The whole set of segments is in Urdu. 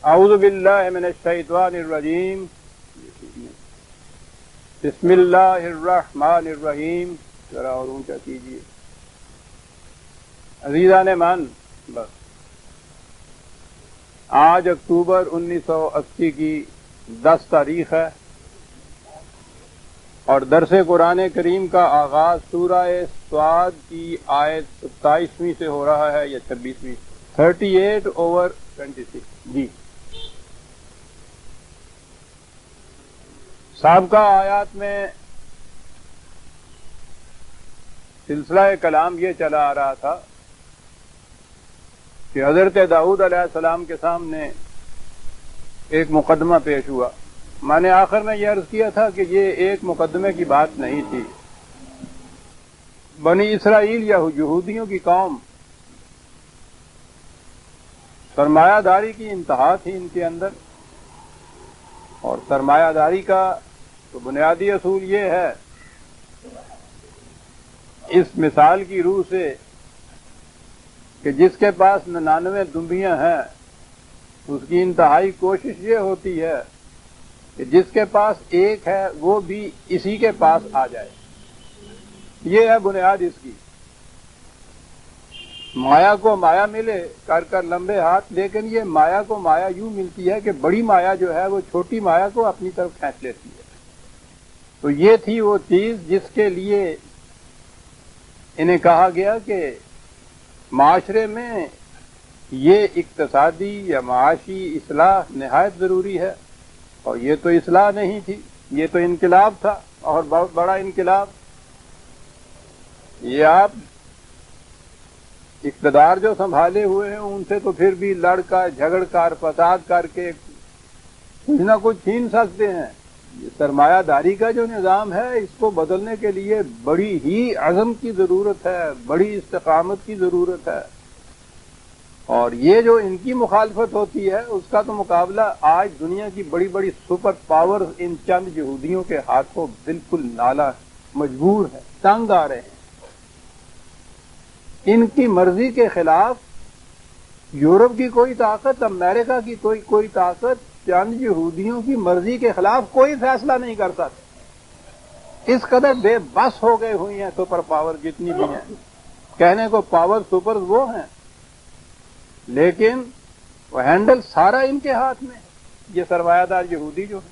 اعوذ باللہ من الشیطان الرجیم بسم اللہ الرحمن الرحیم. ذرا اور اونچا کیجیے. عزیزان من، بس آج اکتوبر 1980 کی 10 تاریخ ہے اور درس قرآن کریم کا آغاز سورہ صاد کی آیت 27ویں سے ہو رہا ہے یا 26ویں؟ 38/26. جی، سابقہ آیات میں سلسلہ کلام یہ چلا آ رہا تھا کہ حضرت داؤد علیہ السلام کے سامنے ایک مقدمہ پیش ہوا. میں نے آخر میں یہ عرض کیا تھا کہ یہ ایک مقدمے کی بات نہیں تھی. بنی اسرائیل یا یہودیوں کی قوم سرمایہ داری کی انتہا تھی ان کے اندر، اور سرمایہ داری کا تو بنیادی اصول یہ ہے، اس مثال کی روح سے، کہ جس کے پاس 99 دمبیاں ہیں اس کی انتہائی کوشش یہ ہوتی ہے کہ جس کے پاس ایک ہے وہ بھی اسی کے پاس آ جائے. یہ ہے بنیاد اس کی. مایا کو مایا ملے کر کر لمبے ہاتھ، لیکن یہ مایا کو مایا یوں ملتی ہے کہ بڑی مایا جو ہے وہ چھوٹی مایا کو اپنی طرف کھینچ لیتی ہے. تو یہ تھی وہ چیز جس کے لیے انہیں کہا گیا کہ معاشرے میں یہ اقتصادی یا معاشی اصلاح نہایت ضروری ہے. اور یہ تو اصلاح نہیں تھی، یہ تو انقلاب تھا، اور بہت بڑا انقلاب. یہ آپ اقتدار جو سنبھالے ہوئے ہیں ان سے تو پھر بھی لڑ کر جھگڑ کر فساد کر کے کچھ نہ کچھ چھین سکتے ہیں. یہ سرمایہ داری کا جو نظام ہے اس کو بدلنے کے لیے بڑی ہی عزم کی ضرورت ہے، بڑی استقامت کی ضرورت ہے. اور یہ جو ان کی مخالفت ہوتی ہے اس کا تو مقابلہ آج دنیا کی بڑی بڑی سپر پاور ان چند یہودیوں کے ہاتھوں بالکل نالا مجبور ہے، تنگ آ رہے ہیں. ان کی مرضی کے خلاف یورپ کی کوئی طاقت، امریکہ کی کوئی طاقت چند یہودیوں کی مرضی کے خلاف کوئی فیصلہ نہیں کر سکتی. اس قدر بے بس ہو گئے ہوئی ہیں سپر پاور جتنی بھی ہیں. کہنے کو پاور سپر وہ ہیں، لیکن وہ ہینڈل سارا ان کے ہاتھ میں ہے، یہ سرمایہ دار یہودی جو ہے.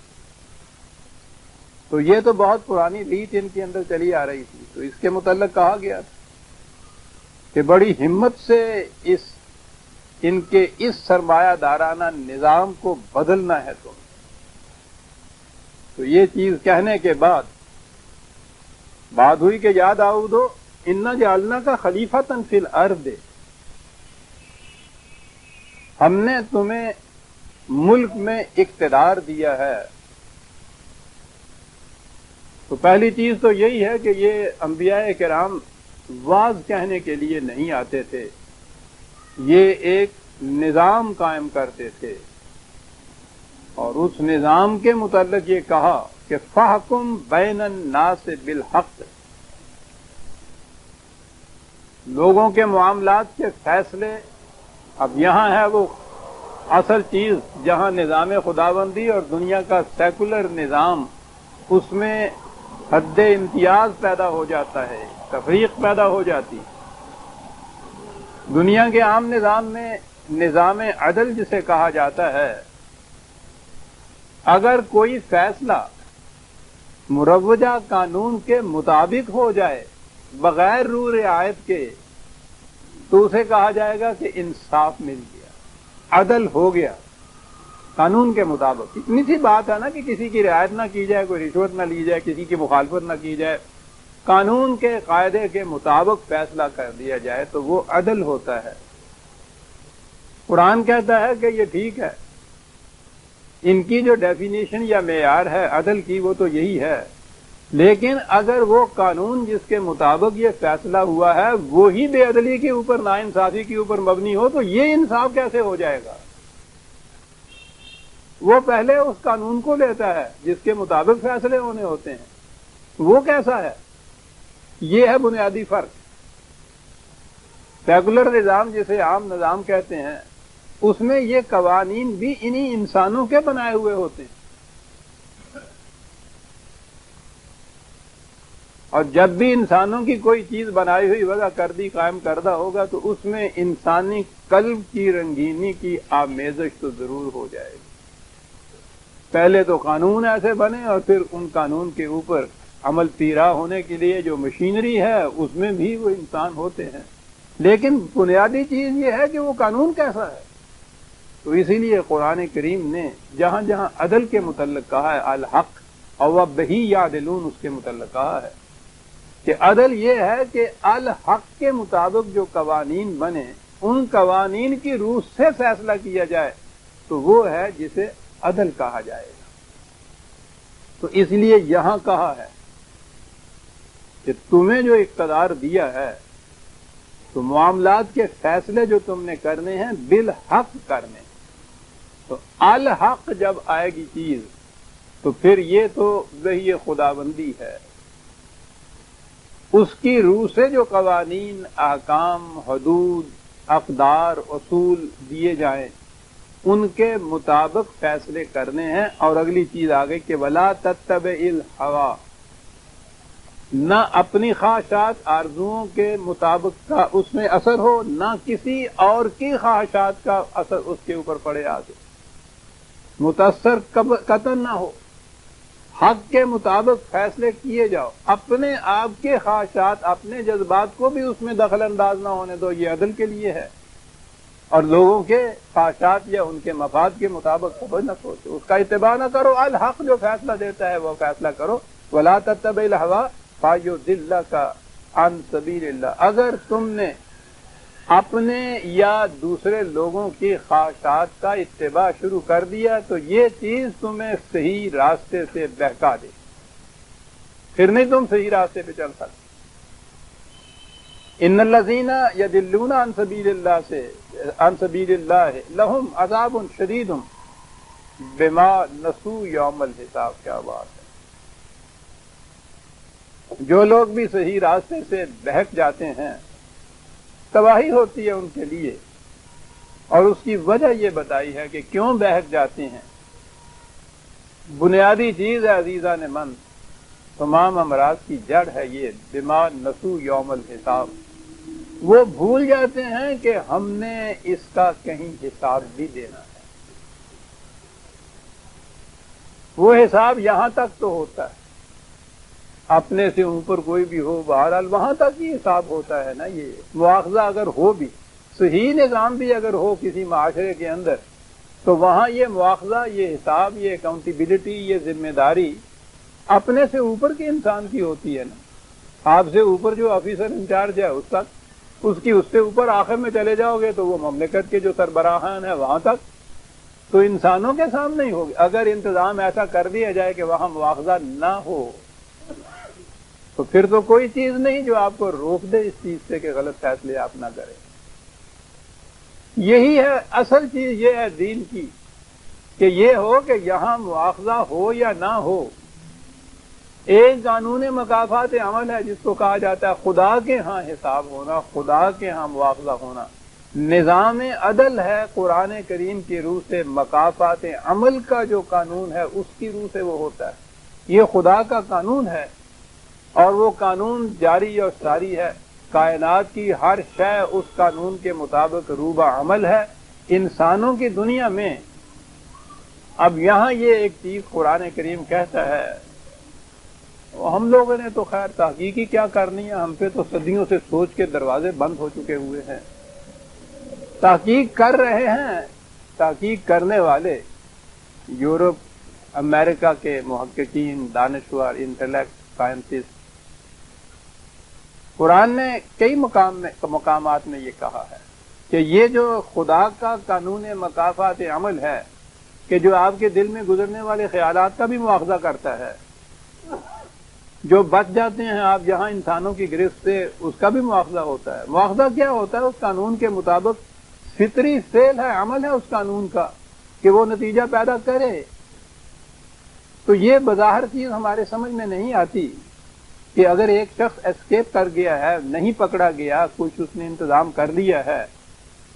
تو یہ تو بہت پرانی ریت ان کے اندر چلی آ رہی تھی. تو اس کے متعلق کہا گیا تھا کہ بڑی ہمت سے ان کے اس سرمایہ دارانہ نظام کو بدلنا ہے. تو یہ چیز کہنے کے بعد بات ہوئی کہ یا داؤد انا جعلنا کا خلیفۃ فی الارض، ہم نے تمہیں ملک میں اقتدار دیا ہے. تو پہلی چیز تو یہی ہے کہ یہ انبیاء کرام واز کہنے کے لیے نہیں آتے تھے، یہ ایک نظام قائم کرتے تھے. اور اس نظام کے متعلق یہ کہا کہ فاحکم بین الناس بالحق، لوگوں کے معاملات کے فیصلے. اب یہاں ہے وہ اصل چیز جہاں نظام خداوندی اور دنیا کا سیکولر نظام، اس میں حد امتیاز پیدا ہو جاتا ہے، تفریق پیدا ہو جاتی. دنیا کے عام نظام میں نظام عدل جسے کہا جاتا ہے، اگر کوئی فیصلہ مروجہ قانون کے مطابق ہو جائے بغیر رو رعایت کے تو اسے کہا جائے گا کہ انصاف مل گیا، عدل ہو گیا قانون کے مطابق. اتنی سی بات ہے نا کہ کسی کی رعایت نہ کی جائے، کوئی رشوت نہ لی جائے، کسی کی مخالفت نہ کی جائے، قانون کے قاعدے کے مطابق فیصلہ کر دیا جائے تو وہ عدل ہوتا ہے. قرآن کہتا ہے کہ یہ ٹھیک ہے، ان کی جو ڈیفینیشن یا معیار ہے عدل کی وہ تو یہی ہے، لیکن اگر وہ قانون جس کے مطابق یہ فیصلہ ہوا ہے وہی بے عدلی کے اوپر، ناانصافی کے اوپر مبنی ہو تو یہ انصاف کیسے ہو جائے گا؟ وہ پہلے اس قانون کو لیتا ہے جس کے مطابق فیصلے ہونے ہوتے ہیں. وہ کیسا ہے؟ یہ ہے بنیادی فرق. سیکولر نظام جسے عام نظام کہتے ہیں، اس میں یہ قوانین بھی انہی انسانوں کے بنائے ہوئے ہوتے ہیں، اور جب بھی انسانوں کی کوئی چیز بنائی ہوئی وضع کردی قائم کردہ ہوگا تو اس میں انسانی قلب کی رنگینی کی آمیزش تو ضرور ہو جائے گی۔ پہلے تو قانون ایسے بنے اور پھر ان قانون کے اوپر عمل پیرا ہونے کے لیے جو مشینری ہے اس میں بھی وہ انسان ہوتے ہیں، لیکن بنیادی چیز یہ ہے کہ وہ قانون کیسا ہے۔ تو اسی لیے قرآن کریم نے جہاں جہاں عدل کے متعلق کہا ہے الحق اور بہی یعدلون، اس کے متعلق کہا ہے کہ عدل یہ ہے کہ الحق کے مطابق جو قوانین بنے ان قوانین کی روح سے فیصلہ کیا جائے تو وہ ہے جسے عدل کہا جائے گا۔ تو اس لیے یہاں کہا ہے کہ تمہیں جو اقتدار دیا ہے تو معاملات کے فیصلے جو تم نے کرنے ہیں بالحق کرنے۔ تو الحق جب آئے گی چیز تو پھر یہ تو وہی خداوندی ہے، اس کی روح سے جو قوانین، احکام، حدود، اقدار، اصول دیے جائیں ان کے مطابق فیصلے کرنے ہیں۔ اور اگلی چیز آگے کہ وَلَا تَتَّبِعِ الْهَوَىٰ، نہ اپنی خواہشات آرزوؤں کے مطابق کا اس میں اثر ہو، نہ کسی اور کی خواہشات کا اثر اس کے اوپر پڑے، آگے متاثر قطن نہ ہو، حق کے مطابق فیصلے کیے جاؤ، اپنے آپ کے خواہشات، اپنے جذبات کو بھی اس میں دخل انداز نہ ہونے دو، یہ عدل کے لیے ہے۔ اور لوگوں کے خواہشات یا ان کے مفاد کے مطابق خبر نہ سوچو، اس کا اتباع نہ کرو، الحق جو فیصلہ دیتا ہے وہ فیصلہ کرو۔ وَلَا تَتَّبِعِ الْهَوَىٰ فَيُضِلَّكَ عَن سَبِيلِ اللَّهِ، اگر تم نے اپنے یا دوسرے لوگوں کی خواہشات کا اتباع شروع کر دیا تو یہ چیز تمہیں صحیح راستے سے بہکا دے، پھر نہیں تم صحیح راستے پہ چل سکتے۔ ان الذین یضلون عن سبیل اللہ لہم عذاب شدید بما نسوا یوم الحساب۔ کیا بات ہے، جو لوگ بھی صحیح راستے سے بہک جاتے ہیں تباہی ہوتی ہے ان کے لیے، اور اس کی وجہ یہ بتائی ہے کہ کیوں بہک جاتے ہیں۔ بنیادی چیز ہے عزیزان من، تمام امراض کی جڑ ہے یہ بما نسوا یوم الحساب، وہ بھول جاتے ہیں کہ ہم نے اس کا کہیں حساب بھی دینا ہے۔ وہ حساب یہاں تک تو ہوتا ہے، اپنے سے اوپر کوئی بھی ہو، بہرحال وہاں تک ہی حساب ہوتا ہے نا۔ یہ مواخذہ اگر ہو بھی، صحیح نظام بھی اگر ہو کسی معاشرے کے اندر تو وہاں یہ مواخذہ، یہ حساب، یہ اکاؤنٹیبلٹی، یہ ذمہ داری اپنے سے اوپر کے انسان کی ہوتی ہے نا۔ آپ سے اوپر جو آفیسر انچارج ہے اس تک، اس سے اوپر آخر میں چلے جاؤ گے تو وہ مملکت کے جو سربراہان ہیں وہاں تک، تو انسانوں کے سامنے ہی ہوگی۔ اگر انتظام ایسا کر دیا جائے کہ وہاں مواخذہ نہ ہو تو پھر تو کوئی چیز نہیں جو آپ کو روک دے اس چیز سے کہ غلط فیصلے آپ نہ کریں۔ یہی ہے اصل چیز، یہ ہے دین کی، کہ یہ ہو کہ یہاں مواخذہ ہو یا نہ ہو، ایک قانون مکافات عمل ہے جس کو کہا جاتا ہے خدا کے ہاں حساب ہونا، خدا کے ہاں مواخذہ ہونا۔ نظام عدل ہے قرآن کریم کی روح سے، مکافات عمل کا جو قانون ہے اس کی روح سے وہ ہوتا ہے۔ یہ خدا کا قانون ہے اور وہ قانون جاری اور ساری ہے، کائنات کی ہر شے اس قانون کے مطابق روبہ عمل ہے۔ انسانوں کی دنیا میں اب یہاں یہ ایک چیز قرآن کریم کہتا ہے، ہم لوگوں نے تو خیر تحقیقی کیا کرنی ہے، ہم پہ تو صدیوں سے سوچ کے دروازے بند ہو چکے ہوئے ہیں۔ تحقیق کر رہے ہیں، تحقیق کرنے والے یورپ، امریکہ کے محققین، دانشور، انٹلیکٹ، سائنٹسٹ۔ قرآن نے کئی مقامات میں یہ کہا ہے کہ یہ جو خدا کا قانون مکافات عمل ہے کہ جو آپ کے دل میں گزرنے والے خیالات کا بھی مواخذہ کرتا ہے، جو بچ جاتے ہیں آپ جہاں انسانوں کی گرفت سے اس کا بھی مواخذہ ہوتا ہے۔ مواخذہ کیا ہوتا ہے؟ اس قانون کے مطابق فطری فعل ہے، عمل ہے اس قانون کا کہ وہ نتیجہ پیدا کرے۔ تو یہ بظاہر چیز ہمارے سمجھ میں نہیں آتی کہ اگر ایک شخص اسکیپ کر گیا ہے، نہیں پکڑا گیا، کچھ اس نے انتظام کر لیا ہے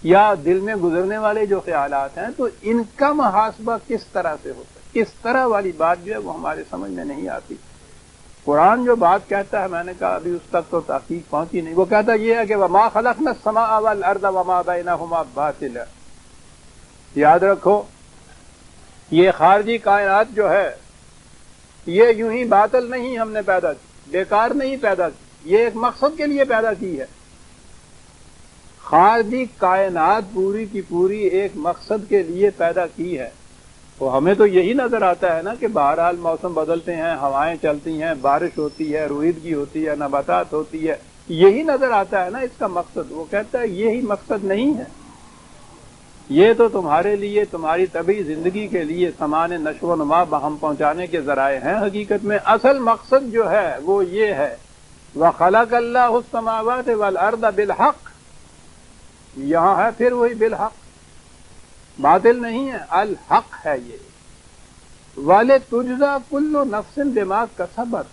یا دل میں گزرنے والے جو خیالات ہیں، تو ان کا محاسبہ کس طرح سے ہوتا ہے، کس طرح والی بات جو ہے وہ ہمارے سمجھ میں نہیں آتی۔ قرآن جو بات کہتا ہے، میں نے کہا ابھی اس تک تو تحقیق پہنچی نہیں، وہ کہتا یہ ہے کہ وَمَا خَلَقْنَا السَّمَاءَ وَالْأَرْضَ وَمَا بَيْنَهُمَا بَاطِلًا۔ یاد رکھو، یہ خارجی کائنات جو ہے یہ یوں ہی باطل نہیں ہم نے پیدا کی، بیکار نہیں پیدا کی، یہ ایک مقصد کے لیے پیدا کی ہے۔ خارجی کائنات پوری کی پوری ایک مقصد کے لیے پیدا کی ہے۔ تو ہمیں تو یہی نظر آتا ہے نا کہ بہرحال موسم بدلتے ہیں، ہوائیں چلتی ہیں، بارش ہوتی ہے، رویدگی ہوتی ہے، نباتات ہوتی ہے، یہی نظر آتا ہے نا اس کا مقصد۔ وہ کہتا ہے یہی مقصد نہیں ہے، یہ تو تمہارے لیے، تمہاری طبعی زندگی کے لیے سامان نشو و نما بہم پہنچانے کے ذرائع ہیں۔ حقیقت میں اصل مقصد جو ہے وہ یہ ہے، وَخَلَقَ اللَّهُ السَّمَاوَاتِ وَالْأَرْضَ بِالْحَقِّ، یہاں ہے پھر وہی بالحق، باطل نہیں ہے، الحق ہے یہ۔ وَلِتُجْزَىٰ كُلُّ نَفْسٍ بِمَا كَسَبَتْ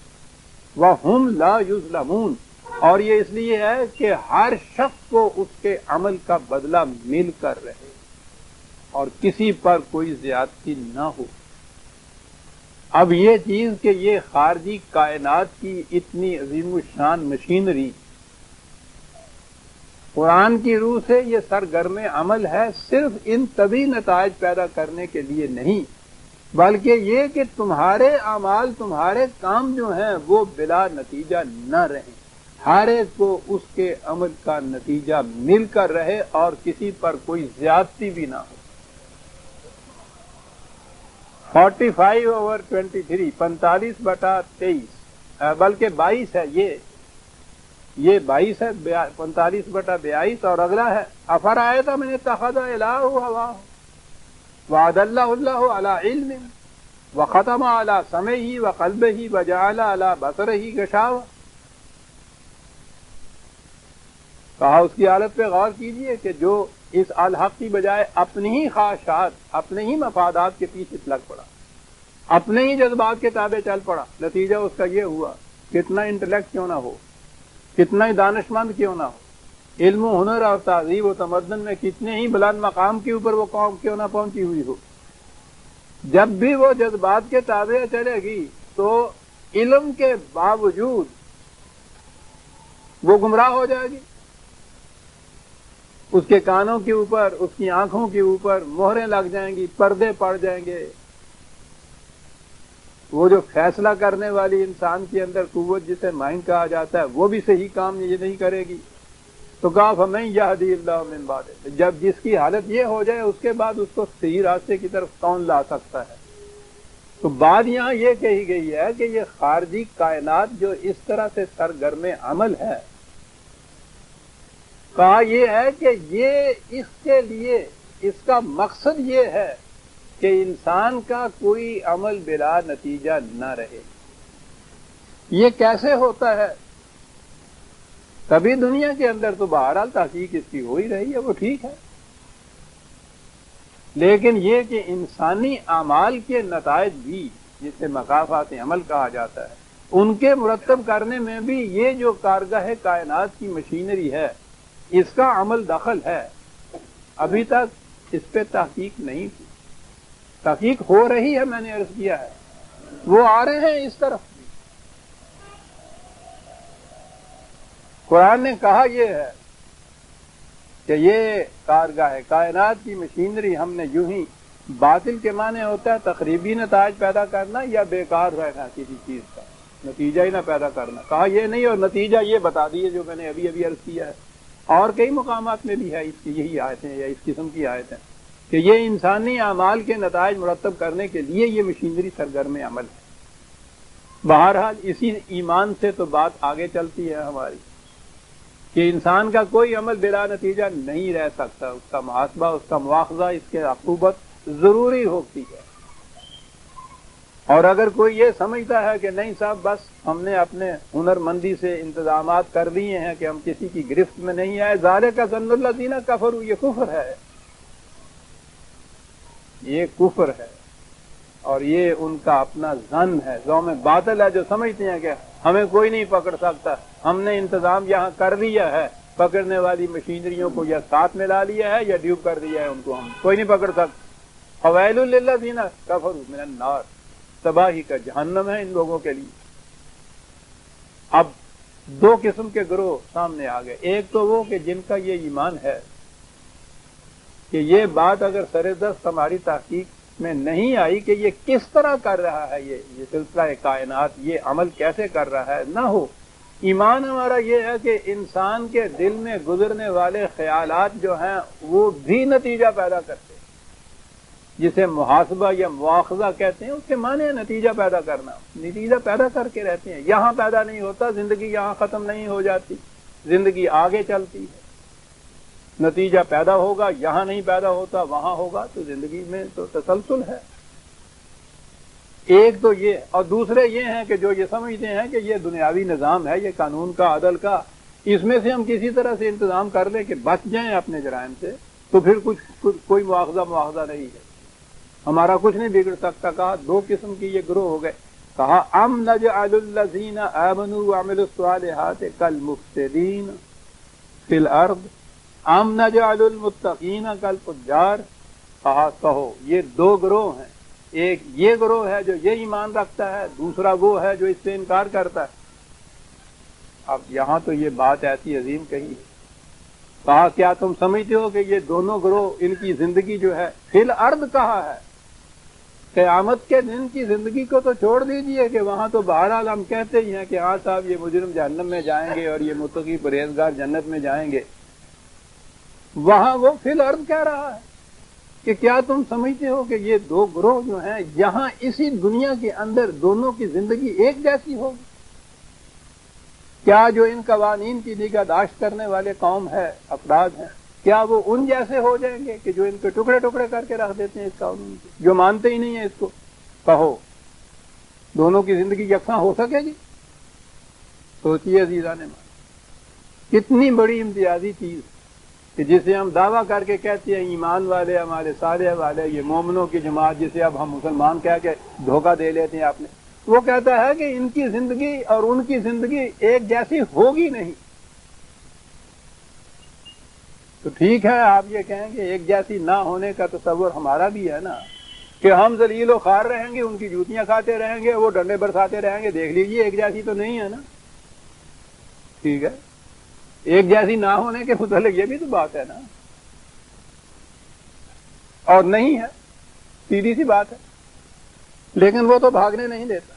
وَهُمْ لَا يُظْلَمُونَ، اور یہ اس لیے ہے کہ ہر شخص کو اس کے عمل کا بدلہ مل کر رہے اور کسی پر کوئی زیادتی نہ ہو۔ اب یہ چیز کہ یہ خارجی کائنات کی اتنی عظیم الشان مشینری قرآن کی روح سے یہ سرگرم عمل ہے، صرف ان طبی نتائج پیدا کرنے کے لیے نہیں، بلکہ یہ کہ تمہارے اعمال، تمہارے کام جو ہیں وہ بلا نتیجہ نہ رہیں، ہر ایک کو اس کے عمل کا نتیجہ مل کر رہے اور کسی پر کوئی زیادتی بھی نہ ہو۔ 45/23، 45/23، بلکہ 22 ہے، یہ 22 ہے، 45/22، اور اگلا ہے افرأیت من اتخذ الہہ ہواہ وأضلہ اللہ علی علم وختم علی سمعہ وقلبہ وجعل علی بصرہ غشاوہ۔ کہا اس کی حالت پہ غور کیجئے کہ جو اس الحق کی بجائے اپنی ہی خواہشات، اپنے ہی مفادات کے پیچھے لگ پڑا، اپنے ہی جذبات کے تابع چل پڑا، نتیجہ اس کا یہ ہوا، کتنا انٹلیکٹ کیوں نہ ہو، کتنا ہی دانشمند کیوں نہ ہو، علم و ہنر اور تہذیب و تمدن میں کتنے ہی بلند مقام کے اوپر وہ قوم کیوں نہ پہنچی ہوئی ہو، جب بھی وہ جذبات کے تابع چلے گی تو علم کے باوجود وہ گمراہ ہو جائے گی۔ اس کے کانوں کے اوپر، اس کی آنکھوں کے اوپر مہریں لگ جائیں گی، پردے پڑ جائیں گے، وہ جو فیصلہ کرنے والی انسان کے اندر قوت جسے مائنڈ کہا جاتا ہے وہ بھی صحیح کام یہ نہیں کرے گی۔ تو کہا فَمَن يَهْدِي اللَّهُ مِن بَعْدِهِ، جب جس کی حالت یہ ہو جائے اس کے بعد اس کو صحیح راستے کی طرف کون لا سکتا ہے؟ تو بات یہاں یہ کہی گئی ہے کہ یہ خارجی کائنات جو اس طرح سے سرگرم عمل ہے، کہا یہ ہے کہ یہ اس کے لیے، اس کا مقصد یہ ہے کہ انسان کا کوئی عمل بلا نتیجہ نہ رہے۔ یہ کیسے ہوتا ہے؟ کبھی دنیا کے اندر تو بہرحال تحقیق اس کی ہو ہی رہی ہے، وہ ٹھیک ہے، لیکن یہ کہ انسانی اعمال کے نتائج بھی، جسے مقافات عمل کہا جاتا ہے، ان کے مرتب کرنے میں بھی یہ جو کارگاہ کائنات کی مشینری ہے اس کا عمل دخل ہے۔ ابھی تک اس پہ تحقیق نہیں تھی، تحقیق ہو رہی ہے، میں نے عرض کیا ہے، وہ آ رہے ہیں اس طرف۔ قرآن نے کہا یہ ہے کہ یہ کارگاہ کائنات کی مشینری ہم نے یوں ہی، باطل کے معنی ہوتا ہے تقریبی نتائج پیدا کرنا یا بیکار رہنا کسی چیز کا، نتیجہ ہی نہ پیدا کرنا، کہا یہ نہیں، اور نتیجہ یہ بتا دیے جو میں نے ابھی عرض کیا ہے، اور کئی مقامات میں بھی ہے اس کی یہی آیتیں یا اس قسم کی آیتیں کہ یہ انسانی اعمال کے نتائج مرتب کرنے کے لیے یہ مشینری سرگرم عمل ہے۔ بہرحال اسی ایمان سے تو بات آگے چلتی ہے ہماری کہ انسان کا کوئی عمل بلا نتیجہ نہیں رہ سکتا، اس کا محاسبہ، اس کا مواخذہ، اس کے عقوبت ضروری ہوتی ہے۔ اور اگر کوئی یہ سمجھتا ہے کہ نہیں صاحب بس ہم نے اپنے ہنر مندی سے انتظامات کر لیے ہیں کہ ہم کسی کی گرفت میں نہیں آئے، ذالک ظن الذین کفروا، یہ کفر ہے، یہ کفر ہے، اور یہ ان کا اپنا ظن ہے، ظن باطل ہے، جو سمجھتے ہیں کہ ہمیں کوئی نہیں پکڑ سکتا، ہم نے انتظام یہاں کر لیا ہے، پکڑنے والی مشینریوں کو یا ساتھ ملا لیا ہے یا ڈیوب کر دیا ہے ان کو، ہم کوئی نہیں پکڑ سکتا۔ فویل للذین کفروا من النار، تباہی کا جہنم ہے ان لوگوں کے لیے۔ اب دو قسم کے گروہ سامنے آ گئے، ایک تو وہ کہ جن کا یہ ایمان ہے کہ یہ بات اگر سر دست ہماری تحقیق میں نہیں آئی کہ یہ کس طرح کر رہا ہے، یہ سلسلہ کائنات یہ عمل کیسے کر رہا ہے، نہ ہو۔ ایمان ہمارا یہ ہے کہ انسان کے دل میں گزرنے والے خیالات جو ہیں وہ بھی نتیجہ پیدا کرتے ہیں، جسے محاسبہ یا مواخذہ کہتے ہیں، اس کے معنی ہے نتیجہ پیدا کرنا، نتیجہ پیدا کر کے رہتے ہیں۔ یہاں پیدا نہیں ہوتا، زندگی یہاں ختم نہیں ہو جاتی، زندگی آگے چلتی ہے، نتیجہ پیدا ہوگا، یہاں نہیں پیدا ہوتا وہاں ہوگا، تو زندگی میں تو تسلسل ہے۔ ایک تو یہ، اور دوسرے یہ ہیں کہ جو یہ سمجھتے ہیں کہ یہ دنیاوی نظام ہے، یہ قانون کا، عدل کا، اس میں سے ہم کسی طرح سے انتظام کر لیں کہ بچ جائیں اپنے جرائم سے، تو پھر کوئی مواخذہ نہیں ہے، ہمارا کچھ نہیں بگڑ سکتا۔ کہا دو قسم کی یہ گروہ ہو گئے۔ کہا ام نجعل الذین آمنوا وعملوا الصالحات کالمفسدین فی الارض ام نجعل المتقین کالفجار۔ کہو یہ دو گروہ ہیں، ایک یہ گروہ ہے جو یہ ایمان رکھتا ہے، دوسرا وہ ہے جو اس سے انکار کرتا ہے۔ اب یہاں تو یہ بات ایسی عظیم کہی ہے، کہا کیا تم سمجھتے ہو کہ یہ دونوں گروہ ان کی زندگی جو ہے فی الارض کہا ہے، قیامت کے دن کی زندگی کو تو چھوڑ دیجئے کہ وہاں تو بہرحال ہم کہتے ہی ہیں کہ ہاں صاحب یہ مجرم جہنم میں جائیں گے اور یہ متقی پرہیزگار جنت میں جائیں گے، وہاں وہ فی الارض کہہ رہا ہے کہ کیا تم سمجھتے ہو کہ یہ دو گروہ جو ہیں یہاں اسی دنیا کے اندر دونوں کی زندگی ایک جیسی ہوگی؟ کیا جو ان قوانین کی نگہداشت کرنے والے قوم ہے، افراد ہیں، کیا وہ ان جیسے ہو جائیں گے کہ جو ان کے ٹکڑے ٹکڑے کر کے رکھ دیتے ہیں اس قانون کو، جو مانتے ہی نہیں ہیں اس کو؟ کہو دونوں کی زندگی یکساں ہو سکے گی؟ سوچیے عزیزان مان، کتنی بڑی امتیازی چیز کہ جسے ہم دعویٰ کر کے کہتے ہیں ایمان والے، ہمارے صالح والے، یہ مومنوں کی جماعت جسے اب ہم مسلمان کہہ کے دھوکہ دے لیتے ہیں آپ نے، وہ کہتا ہے کہ ان کی زندگی اور ان کی زندگی ایک جیسی ہوگی نہیں۔ تو ٹھیک ہے، آپ یہ کہیں گے ایک جیسی نہ ہونے کا تصور ہمارا بھی ہے نا، کہ ہم ذلیل و خوار رہیں گے، ان کی جوتیاں کھاتے رہیں گے، وہ ڈنڈے برساتے رہیں گے، دیکھ لیجیے ایک جیسی تو نہیں ہے نا۔ ٹھیک ہے، ایک جیسی نہ ہونے کے متعلق یہ بھی تو بات ہے نا، اور نہیں ہے، سیدھی سی بات ہے، لیکن وہ تو بھاگنے نہیں دیتا۔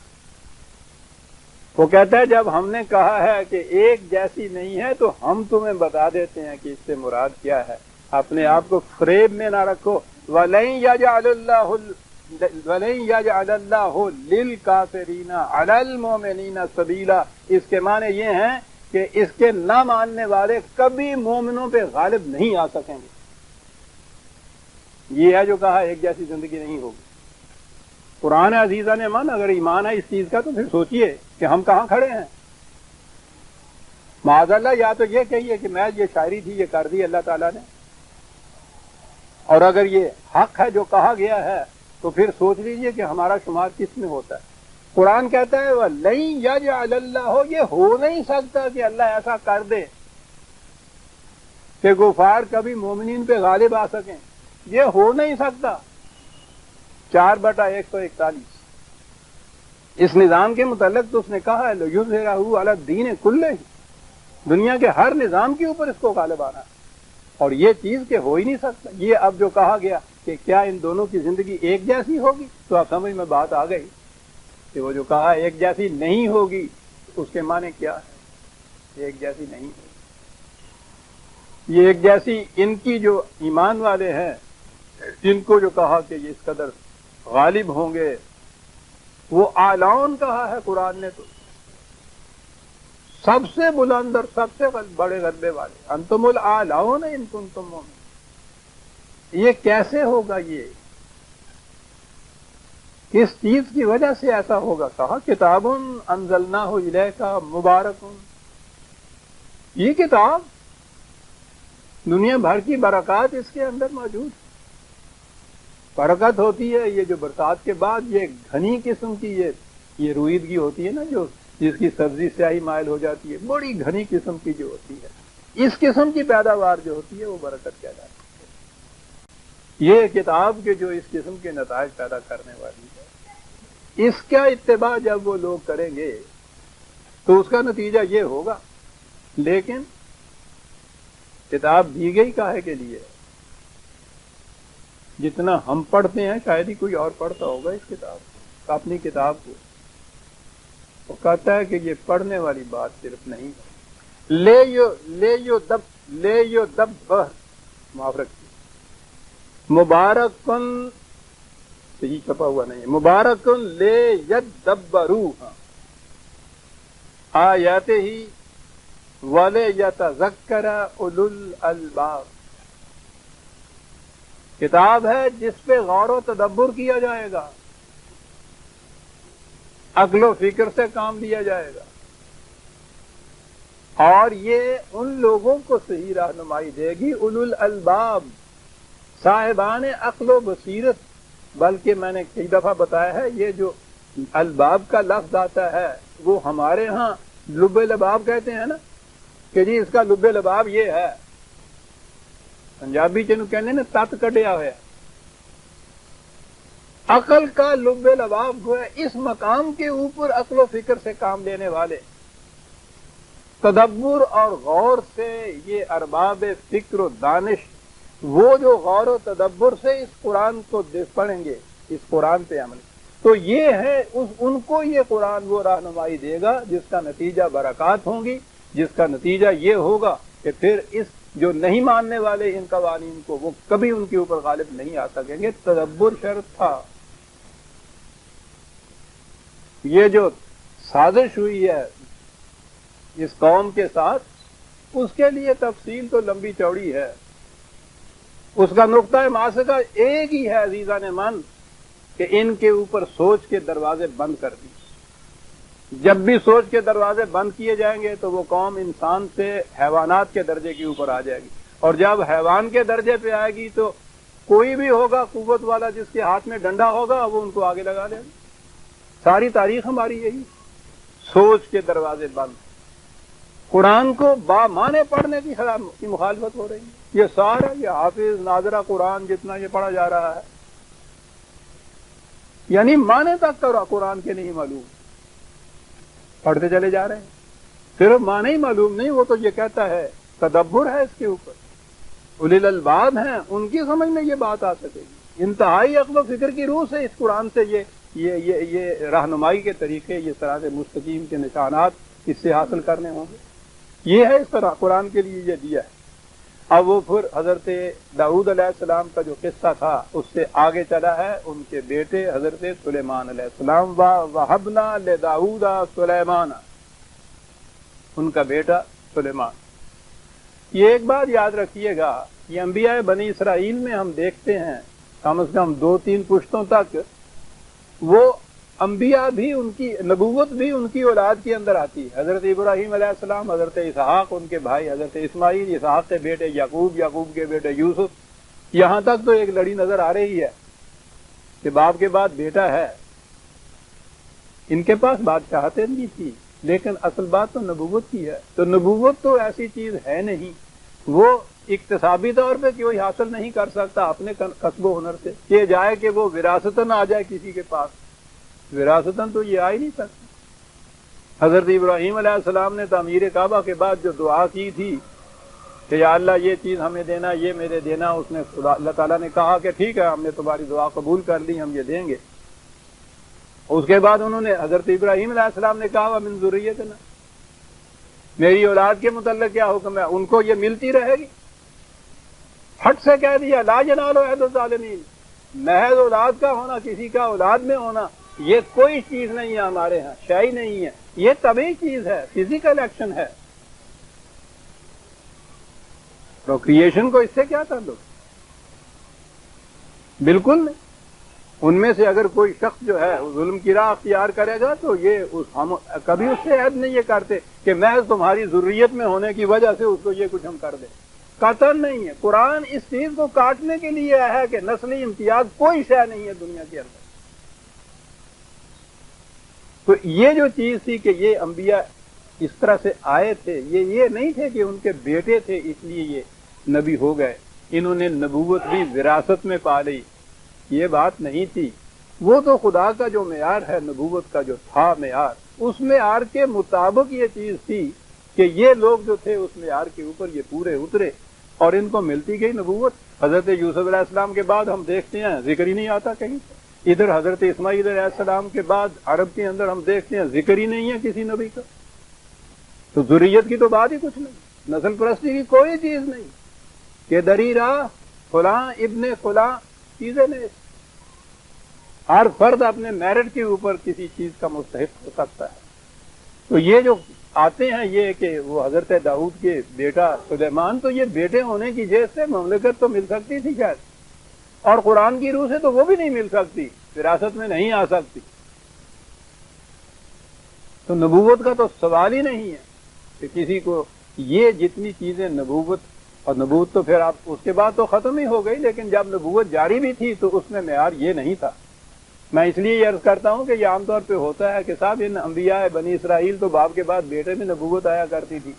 وہ کہتا ہے جب ہم نے کہا ہے کہ ایک جیسی نہیں ہے تو ہم تمہیں بتا دیتے ہیں کہ اس سے مراد کیا ہے، اپنے آپ کو فریب میں نہ رکھو۔ وَلَن يَجْعَلَ اللَّهُ لِلْكَافِرِينَ عَلَى الْمُؤْمِنِينَ سَبِيلًا، اس کے معنی یہ ہیں کہ اس کے نہ ماننے والے کبھی مومنوں پہ غالب نہیں آ سکیں گے۔ یہ ہے جو کہا ایک جیسی زندگی نہیں ہوگی۔ قرآن عزیزہ نے من اگر ایمان ہے اس چیز کا تو پھر سوچئے کہ ہم کہاں کھڑے ہیں۔ معاذ اللہ، یا تو یہ کہیے کہ میں یہ شاعری تھی، یہ کر دی اللہ تعالیٰ نے، اور اگر یہ حق ہے جو کہا گیا ہے تو پھر سوچ لیجئے کہ ہمارا شمار کس میں ہوتا ہے۔ قرآن کہتا ہے وَلَن يَجْعَلَ اللَّهُ، یہ ہو نہیں سکتا کہ اللہ ایسا کر دے کہ کفار کبھی مومنین پہ غالب آ سکیں، یہ ہو نہیں سکتا۔ 4/141 اس نظام کے متعلق تو اس نے کہا ہے لَيُظْهِرَهُ عَلَى الدِّينِ كُلِّهِ، دنیا کے ہر نظام کے اوپر اس کو غالب آنا ہے، اور یہ چیز کہ ہو ہی نہیں سکتا۔ یہ اب جو کہا گیا کہ کیا ان دونوں کی زندگی ایک جیسی ہوگی، تو آپ سمجھ میں بات آ گئی کہ وہ جو کہا ایک جیسی نہیں ہوگی اس کے معنی کیا ہے، ایک جیسی نہیں ہوگی۔ یہ ایک جیسی ان کی جو ایمان والے ہیں، جن کو جو کہا کہ یہ اس قدر غالب ہوں گے، وہ اعلان کہا ہے قرآن نے، تو سب سے بلند اور سب سے بڑے غلبے والے، انتم الاعلون ان کنتم مؤمنین۔ یہ کیسے ہوگا؟ یہ کس چیز کی وجہ سے ایسا ہوگا؟ کہا کتاب انزلناہ الیک مبارک، یہ کتاب دنیا بھر کی برکات اس کے اندر موجود ہے۔ برکت ہوتی ہے یہ جو برسات کے بعد یہ گھنی قسم کی یہ روئیدگی ہوتی ہے نا، جو جس کی سبزی سیاہی مائل ہو جاتی ہے، بڑی گھنی قسم کی جو ہوتی ہے، اس قسم کی پیداوار جو ہوتی ہے وہ برکت کہلاتی ہے۔ یہ کتاب کے جو اس قسم کے نتائج پیدا کرنے والی ہے، اس کا اتباع جب وہ لوگ کریں گے تو اس کا نتیجہ یہ ہوگا۔ لیکن کتاب دی گئی کاہے کے لیے؟ جتنا ہم پڑھتے ہیں شاید ہی کوئی اور پڑھتا ہوگا اس کتاب کو، اپنی کتاب کو۔ وہ کہتا ہے کہ یہ پڑھنے والی بات صرف نہیں، لے یو دب معاف رکھیے، مبارکن صحیح چھپا ہوا نہیں ہے، مبارکن لے یدبروہا آیاتہ وَلِيَتَذَكَّرَ أُولُو الْأَلْبَابِ، کتاب ہے جس پہ غور و تدبر کیا جائے گا، عقل و فکر سے کام لیا جائے گا، اور یہ ان لوگوں کو صحیح رہنمائی دے گی، اولو الالباب، صاحبان عقل و بصیرت۔ بلکہ میں نے کئی دفعہ بتایا ہے، یہ جو الباب کا لفظ آتا ہے وہ ہمارے ہاں لب لباب کہتے ہیں نا، کہ جی اس کا لب لباب یہ ہے، پنجابی جنہوں کہنے نا تت کڈیا ہوا، عقل کا لب لباب ہوا اس مقام کے اوپر عقل و فکر سے کام لینے والے، تدبر اور غور سے یہ ارباب فکر و دانش، وہ جو غور و تدبر سے اس قرآن کو پڑھیں گے، اس قرآن پہ عمل، تو یہ ہے ان کو یہ قرآن وہ رہنمائی دے گا جس کا نتیجہ برکات ہوں گی، جس کا نتیجہ یہ ہوگا کہ پھر اس جو نہیں ماننے والے ان قوانین کو وہ کبھی ان کے اوپر غالب نہیں آ سکیں گے۔ تدبر شرط تھا۔ یہ جو سازش ہوئی ہے اس قوم کے ساتھ، اس کے لیے تفصیل تو لمبی چوڑی ہے، اس کا نقطہ ماسکہ ایک ہی ہے عزیزان من، کہ ان کے اوپر سوچ کے دروازے بند کر دی۔ جب بھی سوچ کے دروازے بند کیے جائیں گے تو وہ قوم انسان سے حیوانات کے درجے کے اوپر آ جائے گی، اور جب حیوان کے درجے پہ آئے گی تو کوئی بھی ہوگا قوت والا جس کے ہاتھ میں ڈنڈا ہوگا وہ ان کو آگے لگا لے گا۔ ساری تاریخ ہماری یہی، سوچ کے دروازے بند، قرآن کو بامانے پڑھنے کی مخالفت ہو رہی ہے۔ یہ سارا یہ حافظ ناظرہ قرآن جتنا یہ پڑھا جا رہا ہے، یعنی معنی تک قرآن کے نہیں معلوم، پڑھتے چلے جا رہے ہیں، صرف معنی ہی معلوم نہیں، وہ تو یہ کہتا ہے تدبر ہے اس کے اوپر، اولی الالباب ہیں، ان کی سمجھ میں یہ بات آ سکے گی۔ انتہائی عقل و فکر کی روح سے اس قرآن سے یہ رہنمائی کے طریقے، یہ صراط مستقیم کے نشانات اس سے حاصل کرنے ہوں گے۔ یہ ہے اس طرح قرآن کے لیے یہ دیا ہے۔ اب وہ پھر حضرت داؤد علیہ السلام کا جو قصہ تھا اس سے آگے چلا ہے ان کے بیٹے حضرت سلیمان علیہ السلام، وَوَهَبْنَا لِدَاؤُودَ سُلَيْمَانَ، ان کا بیٹا سلیمان۔ یہ ایک بات یاد رکھیے گا، یہ انبیاء بنی اسرائیل میں ہم دیکھتے ہیں کم از کم 2-3 پشتوں تک وہ انبیاء بھی، ان کی نبوت بھی ان کی اولاد کے اندر آتی ہے۔ حضرت ابراہیم علیہ السلام، حضرت اسحاق، ان کے بھائی حضرت اسماعیل، اسحاق کے بیٹے یعقوب، یعقوب کے بیٹے یوسف، یہاں تک تو ایک لڑی نظر آ رہی ہے کہ باپ کے بعد بیٹا ہے۔ ان کے پاس بادشاہتیں بھی تھی لیکن اصل بات تو نبوت کی ہے، تو نبوت تو ایسی چیز ہے نہیں، وہ اقتصابی طور پہ کوئی حاصل نہیں کر سکتا اپنے کسب و ہنر سے، کہ جائے کہ وہ وراثتاً آ جائے کسی کے پاس، وراثتاً تو یہ آ ہی نہیں سکتا۔ حضرت ابراہیم علیہ السلام نے تعمیر کعبہ کے بعد جو دعا کی تھی کہ یا اللہ یہ چیز ہمیں دینا، یہ میرے دینا، اس نے اللہ تعالیٰ نے کہا کہ ٹھیک ہے ہم نے تمہاری دعا قبول کر لی، ہم یہ دیں گے۔ اس کے بعد انہوں نے حضرت ابراہیم علیہ السلام نے کہا وَمِن ذُرِّيَّتِنَا، میری اولاد کے متعلق کیا حکم ہے، ان کو یہ ملتی رہے گی۔ ہٹ سے کہہ دیا لا ینال عہد الظالمین، محض اولاد کا ہونا، کسی کا اولاد میں ہونا، یہ کوئی چیز نہیں ہے ہمارے ہاں، شے ہی نہیں ہے، یہ طبعی چیز ہے، فزیکل ایکشن ہے۔ پروکریشن کو اس سے کیا تعلق؟ بالکل نہیں۔ ان میں سے اگر کوئی شخص جو ہے ظلم کی راہ اختیار کرے گا تو ہم کبھی اس سے عہد نہیں یہ کرتے کہ محض تمہاری ضروریت میں ہونے کی وجہ سے اس کو یہ کچھ ہم کر دیں، قطعاً نہیں ہے۔ قرآن اس چیز کو کاٹنے کے لیے ہے کہ نسلی امتیاز کوئی شے نہیں ہے دنیا کے اندر۔ تو یہ جو چیز تھی کہ یہ انبیاء اس طرح سے آئے تھے، یہ نہیں تھے کہ ان کے بیٹے تھے اس لیے یہ نبی ہو گئے، انہوں نے نبوت بھی وراثت میں پا لی، یہ بات نہیں تھی۔ وہ تو خدا کا جو معیار ہے، نبوت کا جو تھا معیار، اس معیار کے مطابق یہ چیز تھی کہ یہ لوگ جو تھے اس معیار کے اوپر یہ پورے اترے اور ان کو ملتی گئی نبوت۔ حضرت یوسف علیہ السلام کے بعد ہم دیکھتے ہیں ذکر ہی نہیں آتا کہیں، ادھر حضرت اسماعیل علیہ السلام کے بعد عرب کے اندر ہم دیکھتے ہیں ذکر ہی نہیں ہے کسی نبی کا۔ تو ذریت کی تو بات ہی کچھ نہیں، نسل پرستی کی کوئی چیز نہیں کہ دری راہ فلاں ابن فلاں چیزیں نہیں۔ ہر فرد اپنے میرٹ کے اوپر کسی چیز کا مستحق ہو سکتا ہے۔ تو یہ جو آتے ہیں یہ کہ وہ حضرت داؤد کے بیٹا سلیمان، تو یہ بیٹے ہونے کی جیز سے مملکت تو مل سکتی تھی شاید، اور قرآن کی روح سے تو وہ بھی نہیں مل سکتی، وراثت میں نہیں آ سکتی۔ تو نبوت کا تو سوال ہی نہیں ہے کہ کسی کو یہ جتنی چیزیں نبوت، اور نبوت تو پھر آپ اس کے بعد تو ختم ہی ہو گئی، لیکن جب نبوت جاری بھی تھی تو اس میں معیار یہ نہیں تھا۔ میں اس لیے یہ عرض کرتا ہوں کہ یہ عام طور پہ ہوتا ہے کہ صاحب ان انبیاء بنی اسرائیل تو باپ کے بعد بیٹے میں نبوت آیا کرتی تھی،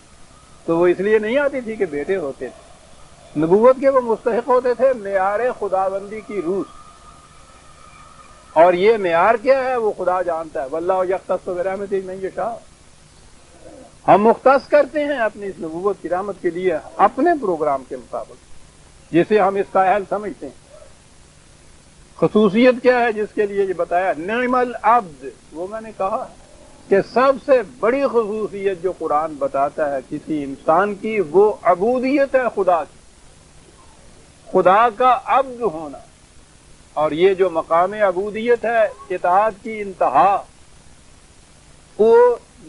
تو وہ اس لیے نہیں آتی تھی کہ بیٹے ہوتے تھے، نبوت کے وہ مستحق ہوتے تھے معیار خداوندی کی روح، اور یہ معیار کیا ہے وہ خدا جانتا ہے۔ واللہ یختص برحمتہ من یشاء، ہم مختص کرتے ہیں اپنی اس نبوت کی رحمت کے لیے اپنے پروگرام کے مطابق جسے ہم اس کا اہل سمجھتے ہیں۔ خصوصیت کیا ہے جس کے لیے یہ بتایا؟ نعم العبد، وہ میں نے کہا کہ سب سے بڑی خصوصیت جو قرآن بتاتا ہے کسی انسان کی، وہ عبودیت ہے خدا کی، خدا کا عبد ہونا۔ اور یہ جو مقام عبودیت ہے، اطاعت کی انتہا، وہ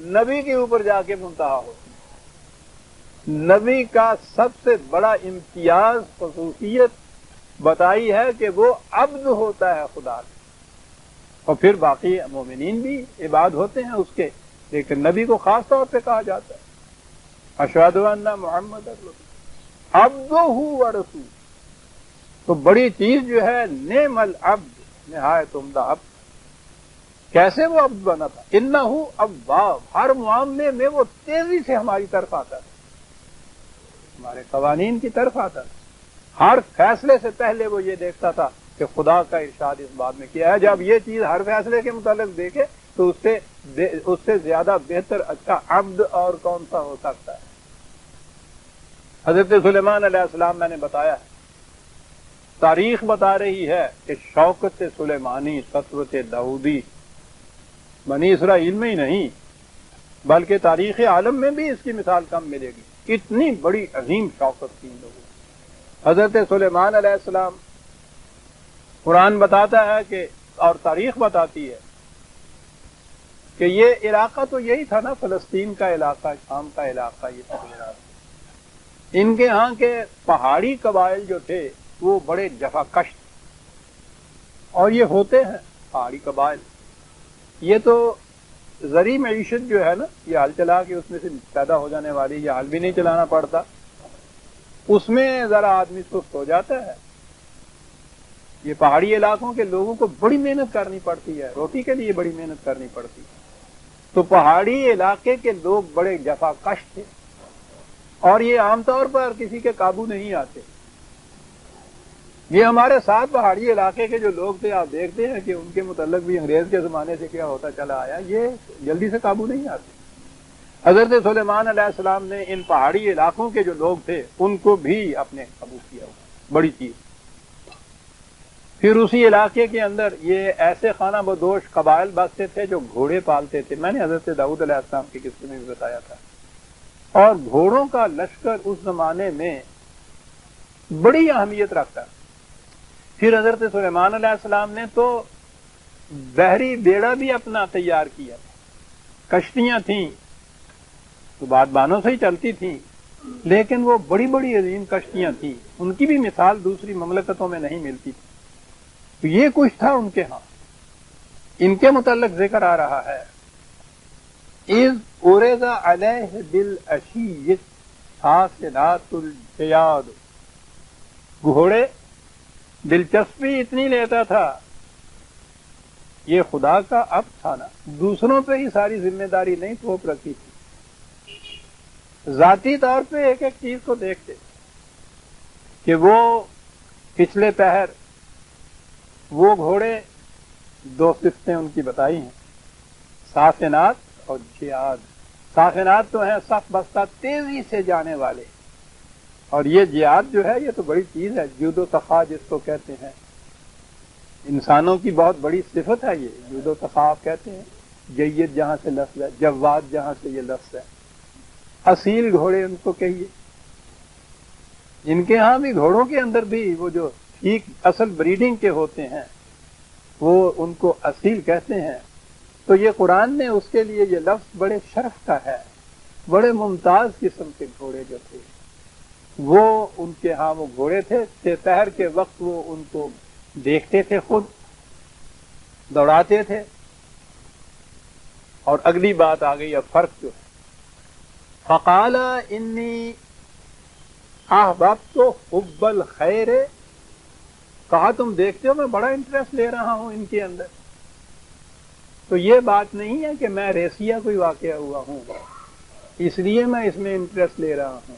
نبی کے اوپر جا کے منتہا ہوتی ہے۔ نبی کا سب سے بڑا امتیاز، خصوصیت بتائی ہے کہ وہ عبد ہوتا ہے خدا کا، اور پھر باقی مومنین بھی عباد ہوتے ہیں اس کے، لیکن نبی کو خاص طور پہ کہا جاتا ہے اشہد ان محمد عبدہ و رسول۔ تو بڑی چیز جو ہے نعم العبد، نہایت عمدہ عبد۔ کیسے وہ عبد بنا تھا؟ انہ اواب، ہر معاملے میں وہ تیزی سے ہماری طرف آتا تھا، ہمارے قوانین کی طرف آتا تھا، ہر فیصلے سے پہلے وہ یہ دیکھتا تھا کہ خدا کا ارشاد اس بات میں کیا ہے۔ جب یہ چیز ہر فیصلے کے متعلق دیکھے تو اس سے زیادہ بہتر اچھا عبد اور کون سا ہو سکتا ہے۔ حضرت سلیمان علیہ السلام میں نے بتایا ہے، تاریخ بتا رہی ہے کہ شوکت سلیمانی، سطوت داؤدی بنی اسرائیل میں ہی نہیں بلکہ تاریخ عالم میں بھی اس کی مثال کم ملے گی، اتنی بڑی عظیم شوکت تھی ان لوگوں۔ حضرت سلیمان علیہ السلام، قرآن بتاتا ہے کہ، اور تاریخ بتاتی ہے کہ یہ علاقہ تو یہی تھا نا، فلسطین کا علاقہ، شام کا علاقہ، یہ تھا۔ ان کے ہاں کے پہاڑی قبائل جو تھے وہ بڑے جفاکش تھے، اور یہ ہوتے ہیں پہاڑی قبائل، یہ تو زرعی معیشت جو ہے نا، یہ ہل چلا کے اس میں سے پیدا ہو جانے والی، یہ ہل بھی نہیں چلانا پڑتا، اس میں ذرا آدمی سست ہو جاتا ہے۔ یہ پہاڑی علاقوں کے لوگوں کو بڑی محنت کرنی پڑتی ہے، روٹی کے لیے بڑی محنت کرنی پڑتی ہے۔ تو پہاڑی علاقے کے لوگ بڑے جفاکش تھے، اور یہ عام طور پر کسی کے قابو نہیں آتے۔ یہ ہمارے ساتھ پہاڑی علاقے کے جو لوگ تھے، آپ دیکھتے ہیں کہ ان کے متعلق بھی انگریز کے زمانے سے کیا ہوتا چلا آیا، یہ جلدی سے قابو نہیں آتے۔ حضرت سلیمان علیہ السلام نے ان پہاڑی علاقوں کے جو لوگ تھے ان کو بھی اپنے قابو کیا ہوا، بڑی چیز۔ پھر اسی علاقے کے اندر یہ ایسے خانہ بدوش قبائل بستے تھے جو گھوڑے پالتے تھے، میں نے حضرت داؤد علیہ السلام کے قصے میں بھی بتایا تھا، اور گھوڑوں کا لشکر اس زمانے میں بڑی اہمیت رکھتا ہے۔ پھر حضرت سلیمان علیہ السلام نے تو بحری بیڑا بھی اپنا تیار کیا، کشتیاں تھیں تو بادبانوں سے ہی چلتی تھیں، لیکن وہ بڑی بڑی عظیم کشتیاں تھیں، ان کی بھی مثال دوسری مملکتوں میں نہیں ملتی تھی۔ تو یہ کچھ تھا ان کے ہاں، ان کے متعلق ذکر آ رہا ہے، اذ عرض علیہ بالعشی حاصلات الجیاد، گھوڑے دلچسپی اتنی لیتا تھا، یہ خدا کا اب تھا نا، دوسروں پہ ہی ساری ذمہ داری نہیں تھوپ رکھی تھی، ذاتی طور پہ ایک ایک چیز کو دیکھتے کہ وہ پچھلے پہر وہ گھوڑے دو صفتیں ان کی بتائی ہیں، ساخنات اور جیاد۔ ساخنات تو ہیں سخت بستہ تیزی سے جانے والے، اور یہ جیاد جو ہے یہ تو بڑی چیز ہے، جود و تخا جس کو کہتے ہیں، انسانوں کی بہت بڑی صفت ہے یہ، جود و تخا آپ کہتے ہیں، جید جہاں سے لفظ ہے، جواد جہاں سے یہ لفظ ہے، اصیل گھوڑے ان کو کہیے۔ جن کے ہاں بھی گھوڑوں کے اندر بھی وہ جو ٹھیک اصل بریڈنگ کے ہوتے ہیں وہ ان کو اصیل کہتے ہیں، تو یہ قرآن نے اس کے لیے یہ لفظ بڑے شرف کا ہے، بڑے ممتاز قسم کے گھوڑے جو تھے وہ ان کے ہاں وہ گھوڑے تھے، پہر کے وقت وہ ان کو دیکھتے تھے، خود دوڑاتے تھے۔ اور اگلی بات آ گئی اب فرق جو ہے، فقال انی احببت حب الخیر، کہا تم دیکھتے ہو میں بڑا انٹرسٹ لے رہا ہوں ان کے اندر، تو یہ بات نہیں ہے کہ میں ریسیا کوئی واقعہ ہوا ہوں اس لیے میں اس میں انٹرسٹ لے رہا ہوں۔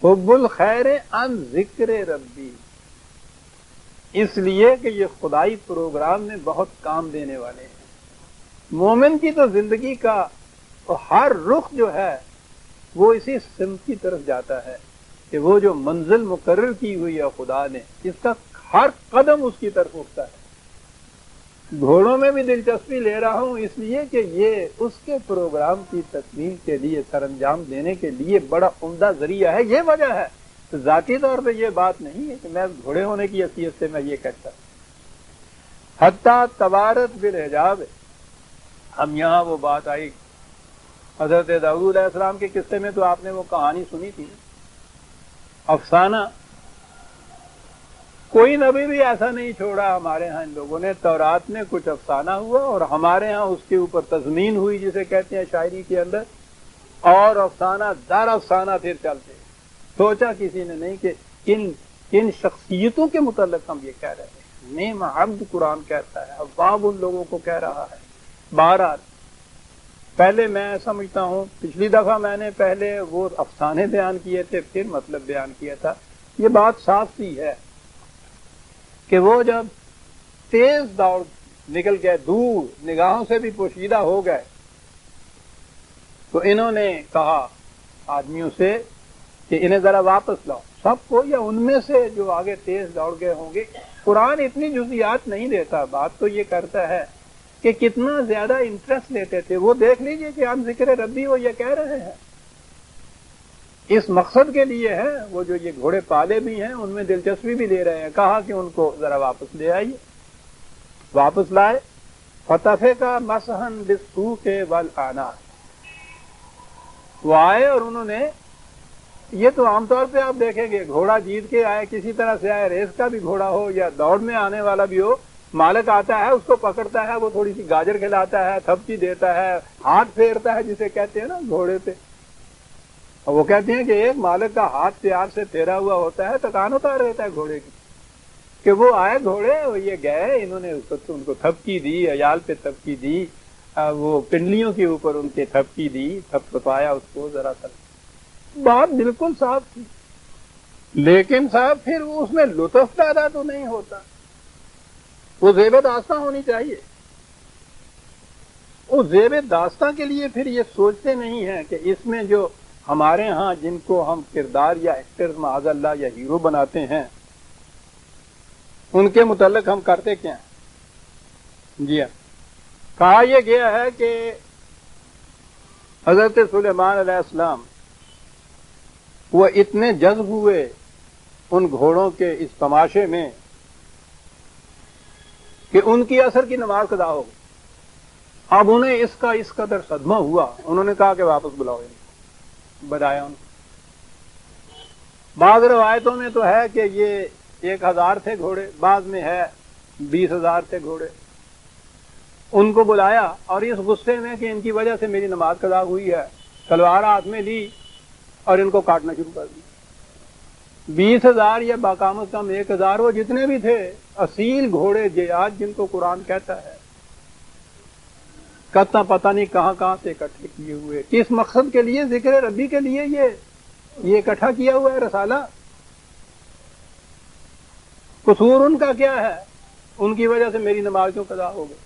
حب الخیر عن ذکر ربی، اس لیے کہ یہ خدائی پروگرام میں بہت کام دینے والے ہیں۔ مومن کی تو زندگی کا ہر رخ جو ہے وہ اسی سمت کی طرف جاتا ہے کہ وہ جو منزل مقرر کی ہوئی ہے خدا نے، اس کا ہر قدم اس کی طرف اٹھتا ہے۔ گھوڑوں میں بھی دلچسپی لے رہا ہوں اس لیے کہ یہ اس کے پروگرام کی تکمیل کے لیے، سر انجام دینے کے لیے بڑا عمدہ ذریعہ ہے، یہ وجہ ہے۔ تو ذاتی طور پہ یہ بات نہیں ہے کہ میں گھوڑے ہونے کی حیثیت سے میں یہ کہتا ہوں۔ حتیٰ تبارت بالحجاب، ہم یہاں وہ بات آئی حضرت داؤد علیہ السلام کے قصے میں، تو آپ نے وہ کہانی سنی تھی، افسانہ۔ کوئی نبی بھی ایسا نہیں چھوڑا ہمارے ہاں ان لوگوں نے، تورات میں کچھ افسانہ ہوا اور ہمارے ہاں اس کے اوپر تضمین ہوئی جسے کہتے ہیں شاعری کے اندر، اور افسانہ در افسانہ پھر چلتے۔ سوچا کسی نے نہیں کہ کن شخصیتوں کے متعلق ہم یہ کہہ رہے ہیں۔ نعم عبد قرآن کہتا ہے، ابواب ان لوگوں کو کہہ رہا ہے۔ بہرحال پہلے میں سمجھتا ہوں پچھلی دفعہ میں نے پہلے وہ افسانے بیان کیے تھے پھر مطلب بیان کیا تھا۔ یہ بات صاف سی ہے کہ وہ جب تیز دوڑ نکل گئے، دور نگاہوں سے بھی پوشیدہ ہو گئے، تو انہوں نے کہا آدمیوں سے کہ انہیں ذرا واپس لاؤ، سب کو یا ان میں سے جو آگے تیز دوڑ گئے ہوں گے۔ قرآن اتنی جزیات نہیں دیتا، بات تو یہ کرتا ہے کہ کتنا زیادہ انٹرسٹ لیتے تھے۔ وہ دیکھ لیجئے کہ ہم ذکر ربی وہ یہ کہہ رہے ہیں، اس مقصد کے لیے ہے، وہ جو یہ گھوڑے پالے بھی ہیں ان میں دلچسپی بھی لے رہے ہیں۔ کہا کہ ان کو ذرا واپس لے آئیے، واپس لائے۔ فتفے کا مسحن بالسوق والعناق، وہ آئے اور انہوں نے، یہ تو عام طور پہ آپ دیکھیں گے گھوڑا جیت کے آئے، کسی طرح سے آئے، ریس کا بھی گھوڑا ہو یا دوڑ میں آنے والا بھی ہو، مالک آتا ہے اس کو پکڑتا ہے، وہ تھوڑی سی گاجر کھلاتا ہے، تھپکی دیتا ہے، ہاتھ پھیرتا ہے جسے کہتے ہیں نا گھوڑے پہ، اور وہ کہتے ہیں کہ ایک مالک کا ہاتھ پیار سے پھیرا ہوا ہوتا ہے، تکان ہوتا رہتا ہے گھوڑے کی، کہ وہ آئے گھوڑے اور یہ گئے، انہوں نے ان کو تھپکی دی، عیال پہ تھپکی دی، وہ پنڈلیوں کے اوپر ان کے تھپکی دی، تھپایا اس کو ذرا سا۔ بات بالکل صاف تھی، لیکن صاحب پھر اس میں لطف پیدا تو نہیں ہوتا، وہ زیب داستاں ہونی چاہیے۔ اس زیب داستاں کے لیے پھر یہ سوچتے نہیں ہیں کہ اس میں جو ہمارے ہاں جن کو ہم کردار یا ایکٹرز معاذ اللہ یا ہیرو بناتے ہیں ان کے متعلق ہم کرتے کیا ہیں؟ جی ہاں، کہا یہ گیا ہے کہ حضرت سلیمان علیہ السلام وہ اتنے جذب ہوئے ان گھوڑوں کے اس تماشے میں کہ ان کی عصر کی نماز قضا ہو گئی۔ اب انہیں اس کا اس قدر صدمہ ہوا، انہوں نے کہا کہ واپس بلاؤ، بجایا ان کو۔ بعض روایتوں میں تو ہے کہ یہ 1000 تھے گھوڑے، بعض میں ہے 20,000 تھے گھوڑے۔ ان کو بلایا اور اس غصے میں کہ ان کی وجہ سے میری نماز قضا ہوئی ہے، تلوار ہاتھ میں لی اور ان کو کاٹنا شروع کر دیا۔ 20,000 یا باقام کم 1,000 وہ جتنے بھی تھے اصیل گھوڑے جیاد جن کو قرآن کہتا ہے، کہتا پتہ نہیں کہاں کہاں سے اکٹھے کیے ہوئے، کس مقصد کے لیے؟ ذکر ربی کے لیے یہ اکٹھا کیا ہوا ہے رسالہ۔ قصور ان کا کیا ہے؟ ان کی وجہ سے میری نماز کیوں قضا ہو گئی؟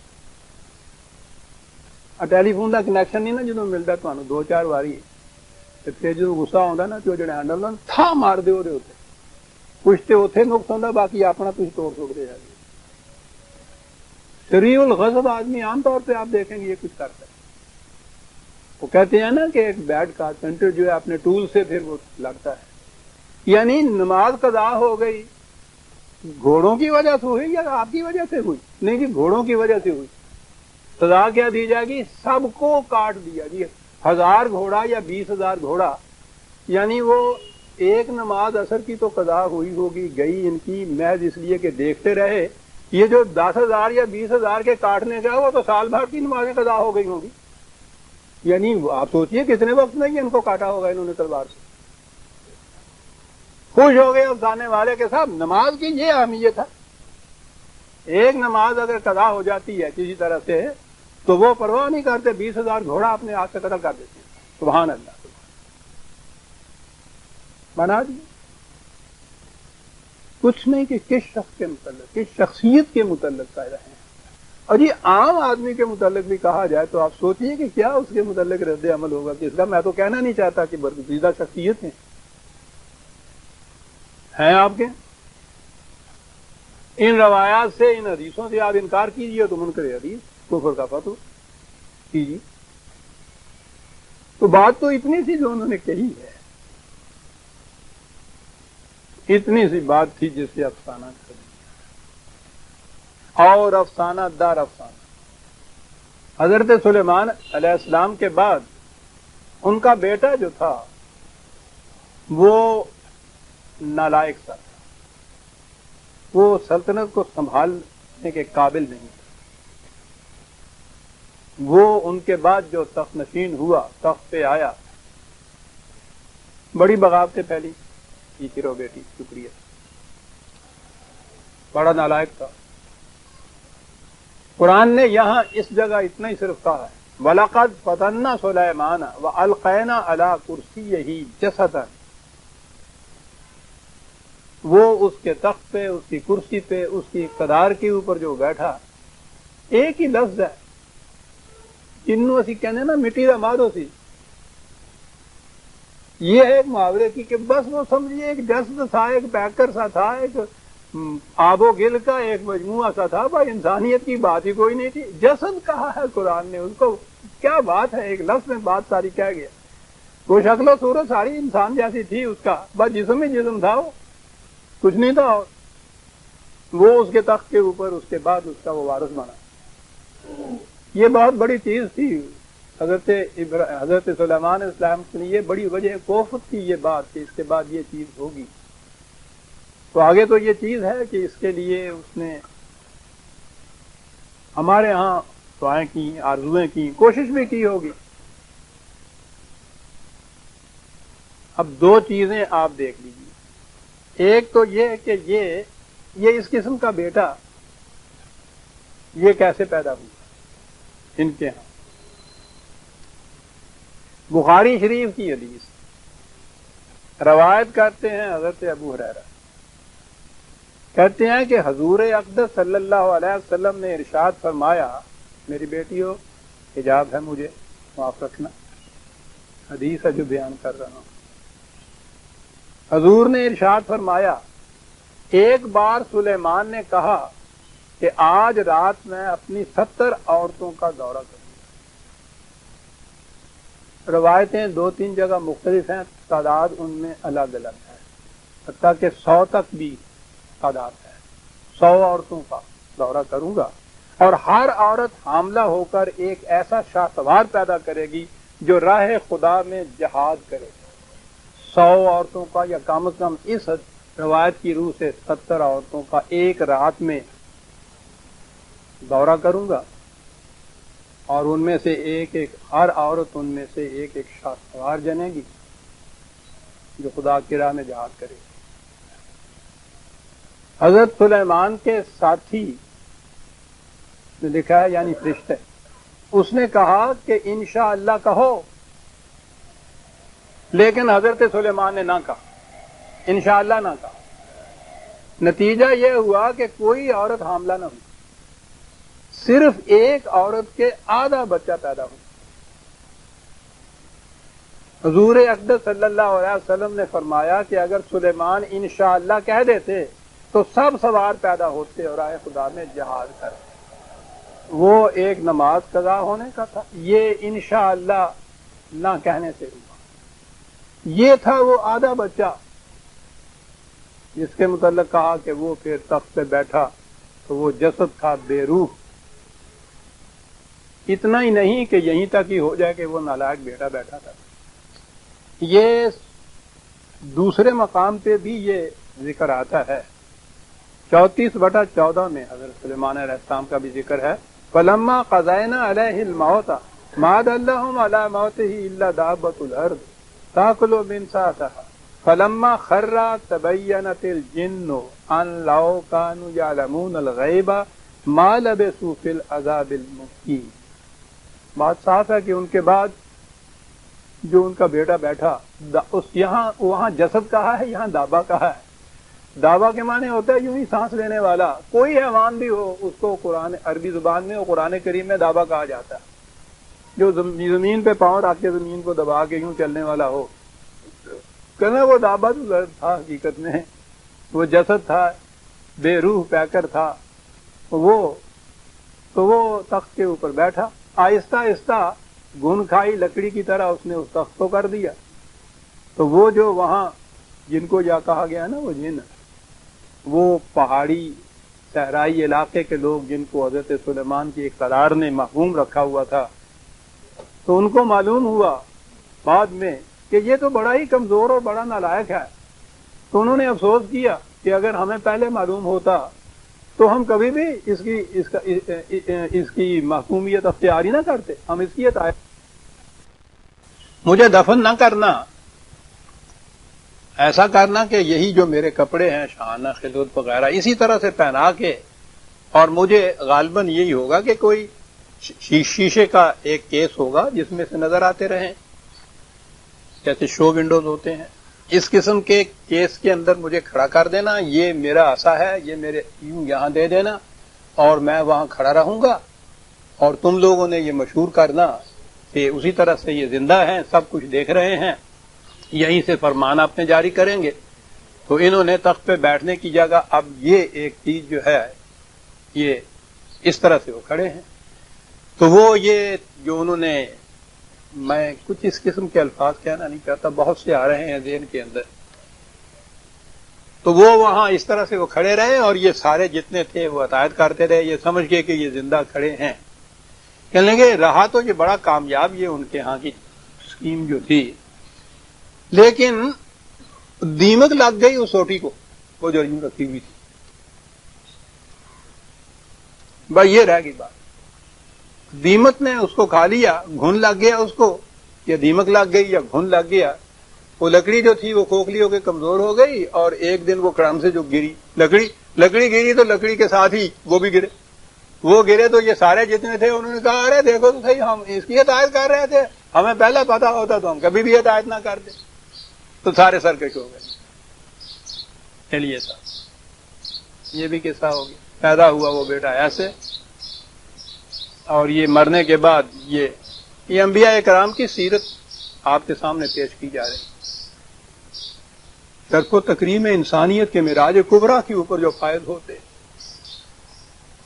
ٹیلی فون کا کنیکشن نہیں نا جدوں ملتا تمہیں 2-4 واری تے پھر جدوں غصہ آਉਂਦਾ نا تو جڑے ہینڈل نال تھا مار دے ਉਹਦੇ ਉੱਤੇ کچھ تے اوتھے نقص ہوندا، باقی اپنا تسی توڑ سکتے ہیں۔ سریع الغضب آدمی عام طور پہ آپ دیکھیں گے یہ کچھ کرتا ہے۔ وہ کہتے ہیں نا کہ ایک بیڈ کارپینٹر جو ہے اپنے ٹول سے پھر وہ لگتا ہے، یعنی نماز قضا ہو گئی گھوڑوں کی وجہ سے ہوئی یا آپ کی وجہ سے ہوئی؟ نہیں جی، گھوڑوں کی وجہ سے ہوئی۔ سزا کیا دی جائے گی؟ سب کو کاٹ دیا جی، 1000 گھوڑا یا 20,000 گھوڑا، یعنی وہ ایک نماز عصر کی تو قضا ہوئی ہوگی، گئی ان کی محض اس لیے کہ دیکھتے رہے۔ یہ جو 10,000 یا 20,000 کے کاٹنے کا وہ تو سال بھر کی نمازیں قضا ہو گئی ہوں گی، یعنی آپ سوچئے کتنے وقت میں ان کو کاٹا ہوگا انہوں نے تلوار سے۔ خوش ہو گئے افسانے والے کے ساتھ، نماز کی یہ اہمیت ہے۔ ایک نماز اگر قضا ہو جاتی ہے کسی طرح سے تو وہ پرواہ نہیں کرتے، 20,000 گھوڑا اپنے ہاتھ سے قتل کر دیتے ہیں۔ سبحان اللہ، بنا دیا کچھ نہیں کہ کس شخص کے متعلق، کس شخصیت کے متعلق کہہ رہے ہیں۔ اور یہ عام آدمی کے متعلق بھی کہا جائے تو آپ سوچئے کہ کیا اس کے متعلق رد عمل ہوگا کہ اس کا، میں تو کہنا نہیں چاہتا کہ برگزیدہ شخصیت ہیں آپ کے، ان روایات سے، ان حدیثوں سے آپ انکار کیجئے تو منکر حدیث، کفر کا فتوی کیجیے۔ تو بات تو اتنی سی جو انہوں نے کہی ہے، اتنی سی بات تھی جس سے افسانہ کر دیا، اور افسانہ دار افسانہ۔ حضرت سلیمان علیہ السلام کے بعد ان کا بیٹا جو تھا وہ نالائق سا تھا، وہ سلطنت کو سنبھالنے کے قابل نہیں تھا۔ وہ ان کے بعد جو تخت نشین ہوا، تخت پہ آیا، بڑی بغاوتیں پھیلی، کرو بیٹی شکریہ، بڑا نالائق تھا۔ قرآن نے یہاں اس جگہ اتنا ہی صرف کہا ہے وَلَقَدْ فَتَنَّا سُلَيْمَانَ وَأَلْقَيْنَا عَلَىٰ كُرْسِيِّهِ جَسَدًا، وہ اس کے تخت پہ، اس کی کرسی پہ، اس کی اقتدار کے اوپر جو بیٹھا، ایک ہی لفظ ہے جنوں اسی کہنے نا مٹی کا مادو سی، یہ ہے ایک محاورے کی کہ بس وہ سمجھیے ایک جسد تھا، ایک پیکر سا تھا، ایک آب و گل کا ایک مجموعہ سا تھا، بھائی انسانیت کی بات ہی کوئی نہیں تھی۔ جسد کہا ہے قرآن نے، اس کو کیا بات ہے، ایک لفظ میں بات ساری کہہ گیا۔ وہ شکل و صورت ساری انسان جیسی تھی اس کا، بس جسم ہی جسم تھا، وہ کچھ نہیں تھا، اور وہ اس کے تخت کے اوپر اس کے بعد اس کا وہ وارث بنا۔ یہ بہت بڑی چیز تھی حضرت سلیمان علیہ السلام کے لیے، بڑی وجہ کوفت تھی یہ بات کہ اس کے بعد یہ چیز ہوگی۔ تو آگے تو یہ چیز ہے کہ اس کے لیے اس نے ہمارے ہاں دعائیں کی، آرزویں کی، کوشش بھی کی ہوگی۔ اب 2 چیزیں آپ دیکھ لیجیے، ایک تو یہ کہ یہ اس قسم کا بیٹا یہ کیسے پیدا ہوا ان کے ہاں۔ بخاری شریف کی حدیث روایت کرتے ہیں حضرت ابو ہریرہ، کہتے ہیں کہ حضور اقدس صلی اللہ علیہ وسلم نے ارشاد فرمایا، میری بیٹیوں حجاب ہے، مجھے معاف رکھنا، حدیث ہے جو بیان کر رہا ہوں۔ حضور نے ارشاد فرمایا، ایک بار سلیمان نے کہا کہ آج رات میں اپنی 70 عورتوں کا دورہ کروں۔ روایتیں 2-3 جگہ مختلف ہیں، تعداد ان میں الگ الگ ہے، حتیٰ کہ 100 تک بھی تعداد ہے۔ 100 عورتوں کا دورہ کروں گا، اور ہر عورت حاملہ ہو کر ایک ایسا شاہ سوار پیدا کرے گی جو راہ خدا میں جہاد کرے گا۔ 100 عورتوں کا، یا کم از کم اس روایت کی روح سے 70 عورتوں کا ایک رات میں دورہ کروں گا، اور ان میں سے ایک ہر عورت ان میں سے ایک شاہ سوار جنے گی جو خدا کی راہ میں جہاد کرے گی۔ حضرت سلیمان کے ساتھی نے لکھا ہے، یعنی فرشتے، اس نے کہا کہ انشاءاللہ کہو، لیکن حضرت سلیمان نے نہ کہا، انشاءاللہ نہ کہا۔ نتیجہ یہ ہوا کہ کوئی عورت حاملہ نہ ہوئی، صرف ایک عورت کے آدھا بچہ پیدا ہوا۔ حضور اقدس صلی اللہ علیہ وسلم نے فرمایا کہ اگر سلیمان انشاءاللہ کہہ دیتے تو سب سوار پیدا ہوتے اور آئے خدا میں جہاد کرتے۔ وہ ایک نماز قضا ہونے کا تھا، یہ انشاءاللہ نہ کہنے سے ہوا۔ یہ تھا وہ آدھا بچہ جس کے متعلق کہا کہ وہ پھر تخت پہ بیٹھا تو وہ جسد تھا بے روح۔ اتنا ہی نہیں کہ یہیں تک ہی ہو جائے کہ وہ نالائق بیٹا بیٹھا تھا، یہ دوسرے مقام پہ بھی یہ ذکر آتا ہے۔ 34/14 میں حضرت سلیمان علیہ السلام کا بھی ذکر ہے۔ فَلَمَّا قَضَيْنَا عَلَيْهِ الْمَوْتَ مَا دَلَّهُمْ عَلَى مَوْتِهِ إِلَّا دَابَّةُ الْأَرْضِ تَأْكُلُ مِنْ سَأَتِهَا فَلَمَّا خَرَّ تَبَيَّنَتِ الْجِنُّ أَنْ لَوْ كَانُوا يَعْلَمُونَ الْغَيْبَ مَا لَبِثُوا فِي الْعَذَابِ الْمُهِينِ۔ بات صاف ہے کہ ان کے بعد جو ان کا بیٹا بیٹھا، یہاں وہاں جسد کہا ہے، یہاں دابا کہا ہے۔ دعویٰ کے معنی ہوتا ہے یوں ہی سانس لینے والا، کوئی حیوان بھی ہو اس کو قرآن عربی زبان میں اور قرآن کریم میں دعویٰ کہا جاتا ہے، جو زمین پہ پاؤں رکھ کے زمین کو دبا کے یوں چلنے والا ہو، کہنا وہ دعویٰ تھا، حقیقت میں وہ جسد تھا، بے روح پیکر تھا۔ وہ تخت کے اوپر بیٹھا، آہستہ آہستہ گھن کھائی لکڑی کی طرح اس نے اس تخت کو کر دیا۔ تو وہ جو وہاں جن کو یا کہا گیا نا، وہ جن، وہ پہاڑی صحرائی علاقے کے لوگ جن کو حضرت سلیمان کی اقتدار نے محروم رکھا ہوا تھا، تو ان کو معلوم ہوا بعد میں کہ یہ تو بڑا ہی کمزور اور بڑا نالائق ہے۔ تو انہوں نے افسوس کیا کہ اگر ہمیں پہلے معلوم ہوتا تو ہم کبھی بھی اس کی محکومیت اختیار ہی نہ کرتے، ہم اس کی اطاعت۔ مجھے دفن نہ کرنا، ایسا کرنا کہ یہی جو میرے کپڑے ہیں شانہ خدود وغیرہ اسی طرح سے پہنا کے، اور مجھے غالباً یہی ہوگا کہ کوئی شیشے کا ایک کیس ہوگا جس میں سے نظر آتے رہیں، جیسے شو ونڈوز ہوتے ہیں، اس قسم کے کیس کے اندر مجھے کھڑا کر دینا، یہ میرا عصا ہے، یہ میرے یوں یہاں دے دینا اور میں وہاں کھڑا رہوں گا، اور تم لوگوں نے یہ مشہور کرنا کہ اسی طرح سے یہ زندہ ہیں، سب کچھ دیکھ رہے ہیں، یہیں سے فرمان اپنے جاری کریں گے۔ تو انہوں نے تخت پہ بیٹھنے کی جگہ اب یہ ایک چیز جو ہے یہ اس طرح سے وہ کھڑے ہیں۔ تو وہ یہ جو انہوں نے، میں کچھ اس قسم کے الفاظ کہنا نہیں چاہتا، بہت سے آ رہے ہیں ذہن کے اندر، تو وہ وہاں اس طرح سے وہ کھڑے رہے اور یہ سارے جتنے تھے وہ اطاعت کرتے رہے، یہ سمجھ کے کہ یہ زندہ کھڑے ہیں۔ کہنے لگے رہا تو یہ بڑا کامیاب یہ ان کے ہاں کی اسکیم جو تھی، لیکن دیمک لگ گئی اس روٹی کو، وہ جو یوں رکھی ہوئی تھی، بھائی یہ رہ گئی بات، دیمک نے اس کو کھا لیا، گھن لگ گیا اس کو، یا دیمک لگ گئی یا گھن لگ گیا، وہ لکڑی جو تھی وہ کھوکھلی ہو کے کمزور ہو گئی، اور ایک دن وہ کڑم سے جو گری لکڑی گری تو لکڑی کے ساتھ ہی وہ بھی گرے، وہ گرے تو یہ سارے جتنے تھے انہوں نے کہا ارے دیکھو تو صحیح، ہم اس کی اطاعت کر رہے تھے، ہمیں پہلے پتا ہوتا تو ہم کبھی بھی اطاعت نہ کرتے، تو سارے سرکش ہو گئے۔ چلیے صاحب یہ بھی قصہ ہو گیا، پیدا ہوا وہ بیٹا ایسے، اور یہ مرنے کے بعد یہ انبیاء کرام کی سیرت آپ کے سامنے پیش کی جا رہی، شرف و تکریم انسانیت کے معراج کبریٰ کے اوپر جو فائز ہوتے۔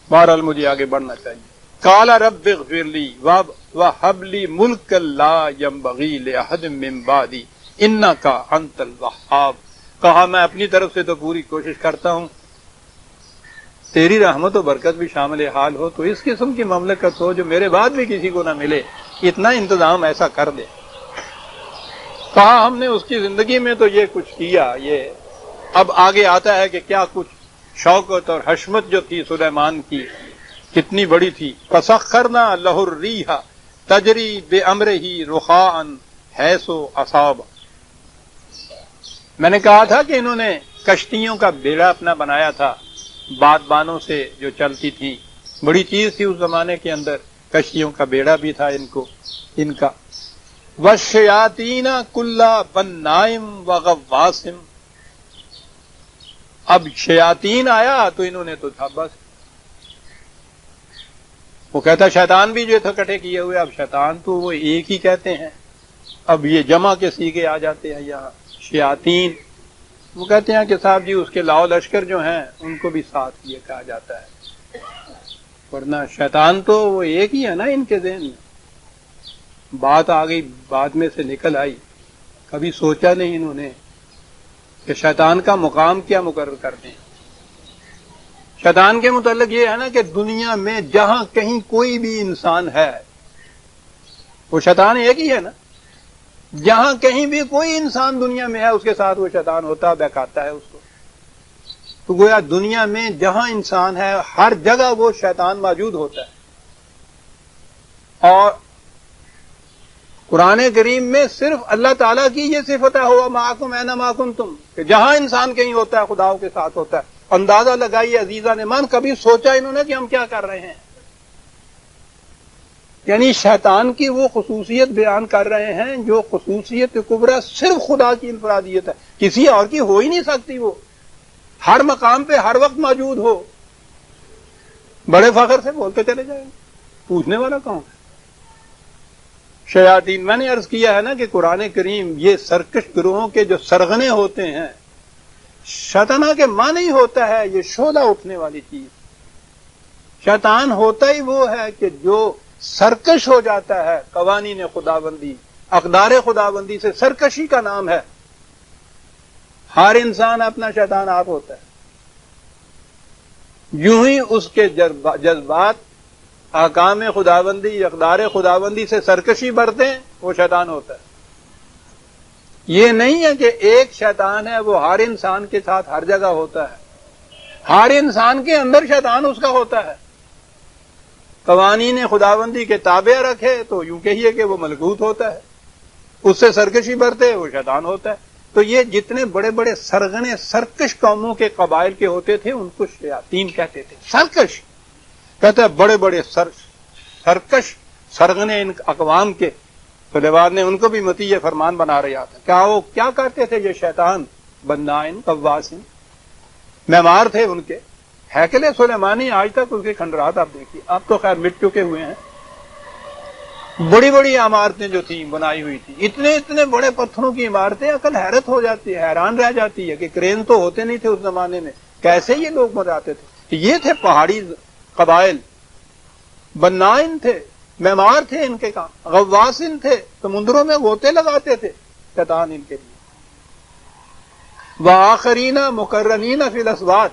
بہرحال مجھے آگے بڑھنا چاہیے۔ قال رب اغفر لی وہب لی ملکا لا ینبغی لأحد من بعدی انک انت الوہاب۔ کہا میں اپنی طرف سے تو پوری کوشش کرتا ہوں، تیری رحمت و برکت بھی شامل حال ہو تو اس قسم کی مملکت ہو جو میرے بعد بھی کسی کو نہ ملے، اتنا انتظام ایسا کر دے۔ کہا ہم نے اس کی زندگی میں تو یہ کچھ کیا، یہ اب آگے آتا ہے کہ کیا کچھ شوکت اور حشمت جو تھی سلیمان کی کتنی بڑی تھی۔ فسخرنا لہ الریح تجری بامرہ رخاء حیث اصاب۔ میں نے کہا تھا کہ انہوں نے کشتیوں کا بیڑا اپنا بنایا تھا، بادبانوں سے جو چلتی تھی، بڑی چیز تھی اس زمانے کے اندر۔ کشتیوں کا بیڑا بھی تھا ان کا. وَالشَّيَاطِينَ كُلَّ بَنَّاءٍ وَغَوَّاصٍ. اب شیاطین آیا تو انہوں نے تو تھا بس. وہ کہتا شیطان بھی جو تھا کٹھے کیے ہوئے. اب شیطان تو وہ ایک ہی کہتے ہیں, اب یہ جمع کے صیغے آ جاتے ہیں یہاں شیاطین. وہ کہتے ہیں کہ صاحب جی اس کے لاؤ لشکر جو ہیں ان کو بھی ساتھ یہ کہا جاتا ہے, ورنہ شیطان تو وہ ایک ہی ہے نا ان کے ذہن میں. بات آ گئی, بعد میں سے نکل آئی, کبھی سوچا نہیں انہوں نے کہ شیطان کا مقام کیا مقرر کرتے ہیں. شیطان کے متعلق یہ ہے نا کہ دنیا میں جہاں کہیں کوئی بھی انسان ہے وہ شیطان ایک ہی ہے نا. جہاں کہیں بھی کوئی انسان دنیا میں ہے اس کے ساتھ وہ شیطان ہوتا ہے, بہکاتا ہے اس کو. تو گویا دنیا میں جہاں انسان ہے ہر جگہ وہ شیطان موجود ہوتا ہے. اور قرآن کریم میں صرف اللہ تعالیٰ کی یہ صفت ہے ہوا معکم اینما کنتم, کہ جہاں انسان کہیں ہوتا ہے خدا کے ساتھ ہوتا ہے. اندازہ لگائیے عزیزان ایمان, کبھی سوچا انہوں نے کہ ہم کیا کر رہے ہیں؟ یعنی شیطان کی وہ خصوصیت بیان کر رہے ہیں جو خصوصیت کبریٰ صرف خدا کی انفرادیت ہے, کسی اور کی ہو ہی نہیں سکتی. وہ ہر مقام پہ ہر وقت موجود ہو. بڑے فخر سے بولتے چلے جائیں, پوچھنے والا کون ہے؟ شیاطین, میں نے عرض کیا ہے نا کہ قرآن کریم یہ سرکش گروہوں کے جو سرغنے ہوتے ہیں, شیطانہ کے معنی ہوتا ہے یہ شعلہ اٹھنے والی چیز. شیطان ہوتا ہی وہ ہے کہ جو سرکش ہو جاتا ہے قوانین خداوندی, اقدار خداوندی سے سرکشی کا نام ہے. ہر انسان اپنا شیطان آپ ہوتا ہے. یوں ہی اس کے جذبات احکام خداوندی, اقدار خداوندی سے سرکشی برتیں, وہ شیطان ہوتا ہے. یہ نہیں ہے کہ ایک شیطان ہے وہ ہر انسان کے ساتھ ہر جگہ ہوتا ہے. ہر انسان کے اندر شیطان اس کا ہوتا ہے. قوانین خداوندی کے تابع رکھے تو یوں کہیے کہ وہ ملکوت ہوتا ہے, اس سے سرکشی برتے وہ شیطان ہوتا ہے. تو یہ جتنے بڑے بڑے سرغنے سرکش قوموں کے قبائل کے ہوتے تھے ان کو شیاطین کہتے تھے. سرکش کہتے ہیں بڑے بڑے سرکش سرغنے ان اقوام کے. سلیمان نے ان کو بھی مطیع فرمان بنا رہا تھا. کیا وہ کیا کرتے تھے یہ شیطان؟ بنائن قواسن, معمار تھے ان کے. ہیکل سلیمانی آج تک اس کے کھنڈرات آپ دیکھیے, اب تو خیر مٹ چکے ہوئے ہیں. بڑی بڑی عمارتیں جو تھیں بنائی ہوئی تھی, اتنے اتنے بڑے پتھروں کی عمارتیں, عقل حیرت ہو جاتی ہے, حیران رہ جاتی ہے کہ کرین تو ہوتے نہیں تھے اس زمانے میں, کیسے یہ لوگ بناتے تھے. یہ تھے پہاڑی قبائل, بنائن تھے, معمار تھے ان کے کام, غواسن تھے, سمندروں میں غوطے لگاتے تھے شیطان ان کے لیے. وآخرین مقرنین فی الاسواد,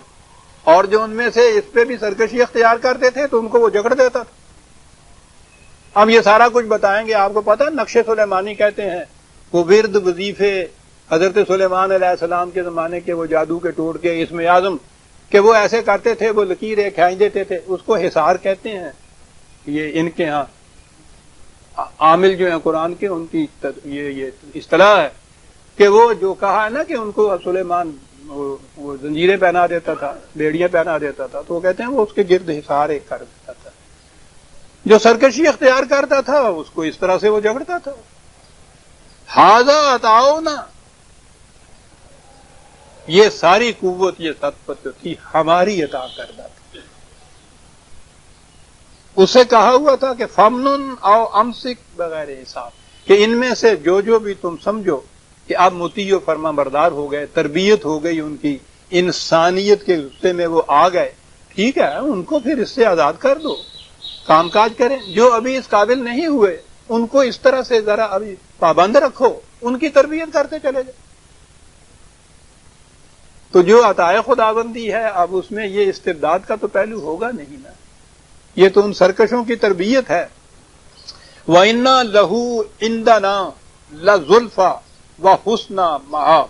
اور جو ان میں سے اس پہ بھی سرکشی اختیار کرتے تھے تو ان کو وہ جکڑ دیتا تھا. اب یہ سارا کچھ بتائیں گے آپ کو پتہ, نقش سلیمانی کہتے ہیں وہ ورد وظیفے حضرت سلیمان علیہ السلام کے زمانے کے, وہ جادو کے ٹوٹ کے اسم اعظم کہ وہ ایسے کرتے تھے, وہ لکیریں کھینچ دیتے تھے, اس کو حصار کہتے ہیں. یہ ان کے ہاں عامل جو ہیں قرآن کے ان کی یہ اصطلاح ہے کہ وہ جو کہا ہے نا کہ ان کو سلیمان وہ زنجیریں پہنا دیتا تھا, بیڑیاں پہنا دیتا تھا, تو وہ کہتے ہیں وہ اس کے گرد حصار ایک کر دیتا تھا. جو سرکشی اختیار کرتا تھا اس کو اس طرح سے وہ جگڑتا تھا. ہاذا عطاؤنا, یہ ساری قوت یہ طاقت جو تھی ہماری عطا کردہ تھی. اسے کہا ہوا تھا کہ فمنن او امسک بغیر حساب, کہ ان میں سے جو بھی تم سمجھو کہ آپ مطیع و فرما بردار ہو گئے, تربیت ہو گئی ان کی, انسانیت کے غصے میں وہ آ گئے, ٹھیک ہے ان کو پھر اس سے آزاد کر دو, کام کاج کریں. جو ابھی اس قابل نہیں ہوئے ان کو اس طرح سے ذرا ابھی پابند رکھو, ان کی تربیت کرتے چلے جائیں. تو جو عطائے خداوندی ہے اب اس میں یہ استبداد کا تو پہلو ہوگا نہیں نا, یہ تو ان سرکشوں کی تربیت ہے. وَإِنَّا لَهُ عِندَنَا لَزُلْفَى وَحُسْنَ مَآبٍ,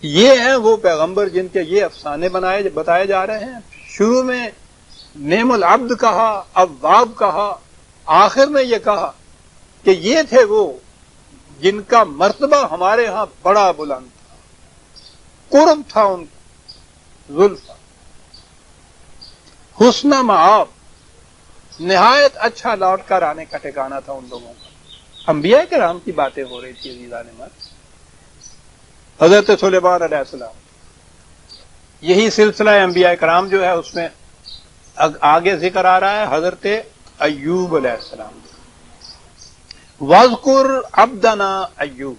یہ ہیں وہ پیغمبر جن کے یہ افسانے بتائے جا رہے ہیں. شروع میں نعم العبد کہا, اواب کہا, آخر میں یہ کہا کہ یہ تھے وہ جن کا مرتبہ ہمارے ہاں بڑا بلند تھا, قرب تھا ان کا, زلفا, حسن مآب, نہایت اچھا لوٹ کر آنے کا ٹھکانہ تھا ان لوگوں کا۔ انبیاء کرام کی باتیں ہو رہی تھی عزیزان من۔ حضرت سلیمان علیہ السلام، یہی سلسلہ انبیاء کرام جو ہے اس میں آگے ذکر آ رہا ہے حضرت ایوب علیہ السلام۔ وَاذْكُرْ عَبْدَنَا ایوب،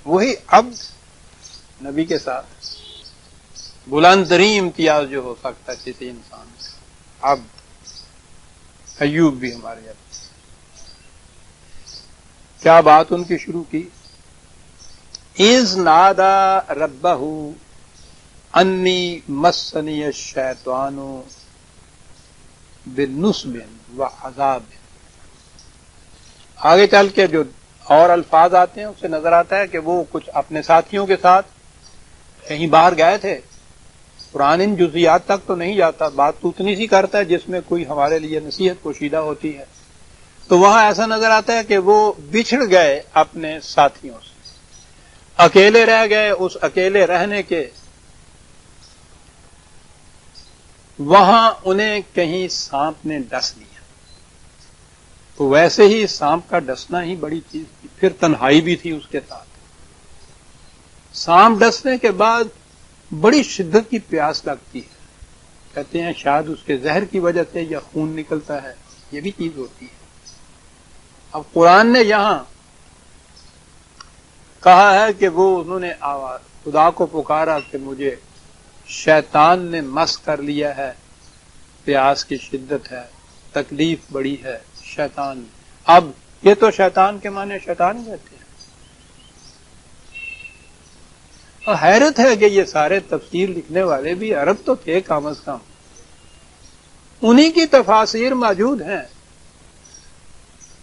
وہی عبد نبی کے ساتھ بلند ترین امتیاز جو ہو سکتا ہے کسی انسان کا، عبد ایوب بھی ہمارے عبد۔ کیا بات ان کی شروع کی؟ اذ نادى ربه انی مسنی الشیطان بالنصب وعذاب۔ آگے چل کے جو اور الفاظ آتے ہیں اس سے نظر آتا ہے کہ وہ کچھ اپنے ساتھیوں کے ساتھ کہیں باہر گئے تھے۔ قرآن ان جزیات تک تو نہیں جاتا، بات تو اتنی سی کرتا ہے جس میں کوئی ہمارے لیے نصیحت پوشیدہ ہوتی ہے۔ تو وہاں ایسا نظر آتا ہے کہ وہ بچھڑ گئے اپنے ساتھیوں سے، اکیلے رہ گئے۔ اس اکیلے رہنے کے وہاں انہیں کہیں سانپ نے ڈس لیا۔ تو ویسے ہی سانپ کا ڈسنا ہی بڑی چیز تھی، پھر تنہائی بھی تھی اس کے ساتھ۔ سانپ ڈسنے کے بعد بڑی شدت کی پیاس لگتی ہے، کہتے ہیں شاید اس کے زہر کی وجہ سے یا خون نکلتا ہے، یہ بھی چیز ہوتی ہے۔ اب قرآن نے یہاں کہا ہے کہ وہ انہوں نے خدا کو پکارا کہ مجھے شیطان نے مس کر لیا ہے، پیاس کی شدت ہے، تکلیف بڑی ہے شیطان۔ اب یہ تو شیطان کے معنی شیطان ہی رہتے ہیں۔ اور حیرت ہے کہ یہ سارے تفسیر لکھنے والے بھی عرب تو تھے کم از کم، انہی کی تفاسیر موجود ہیں۔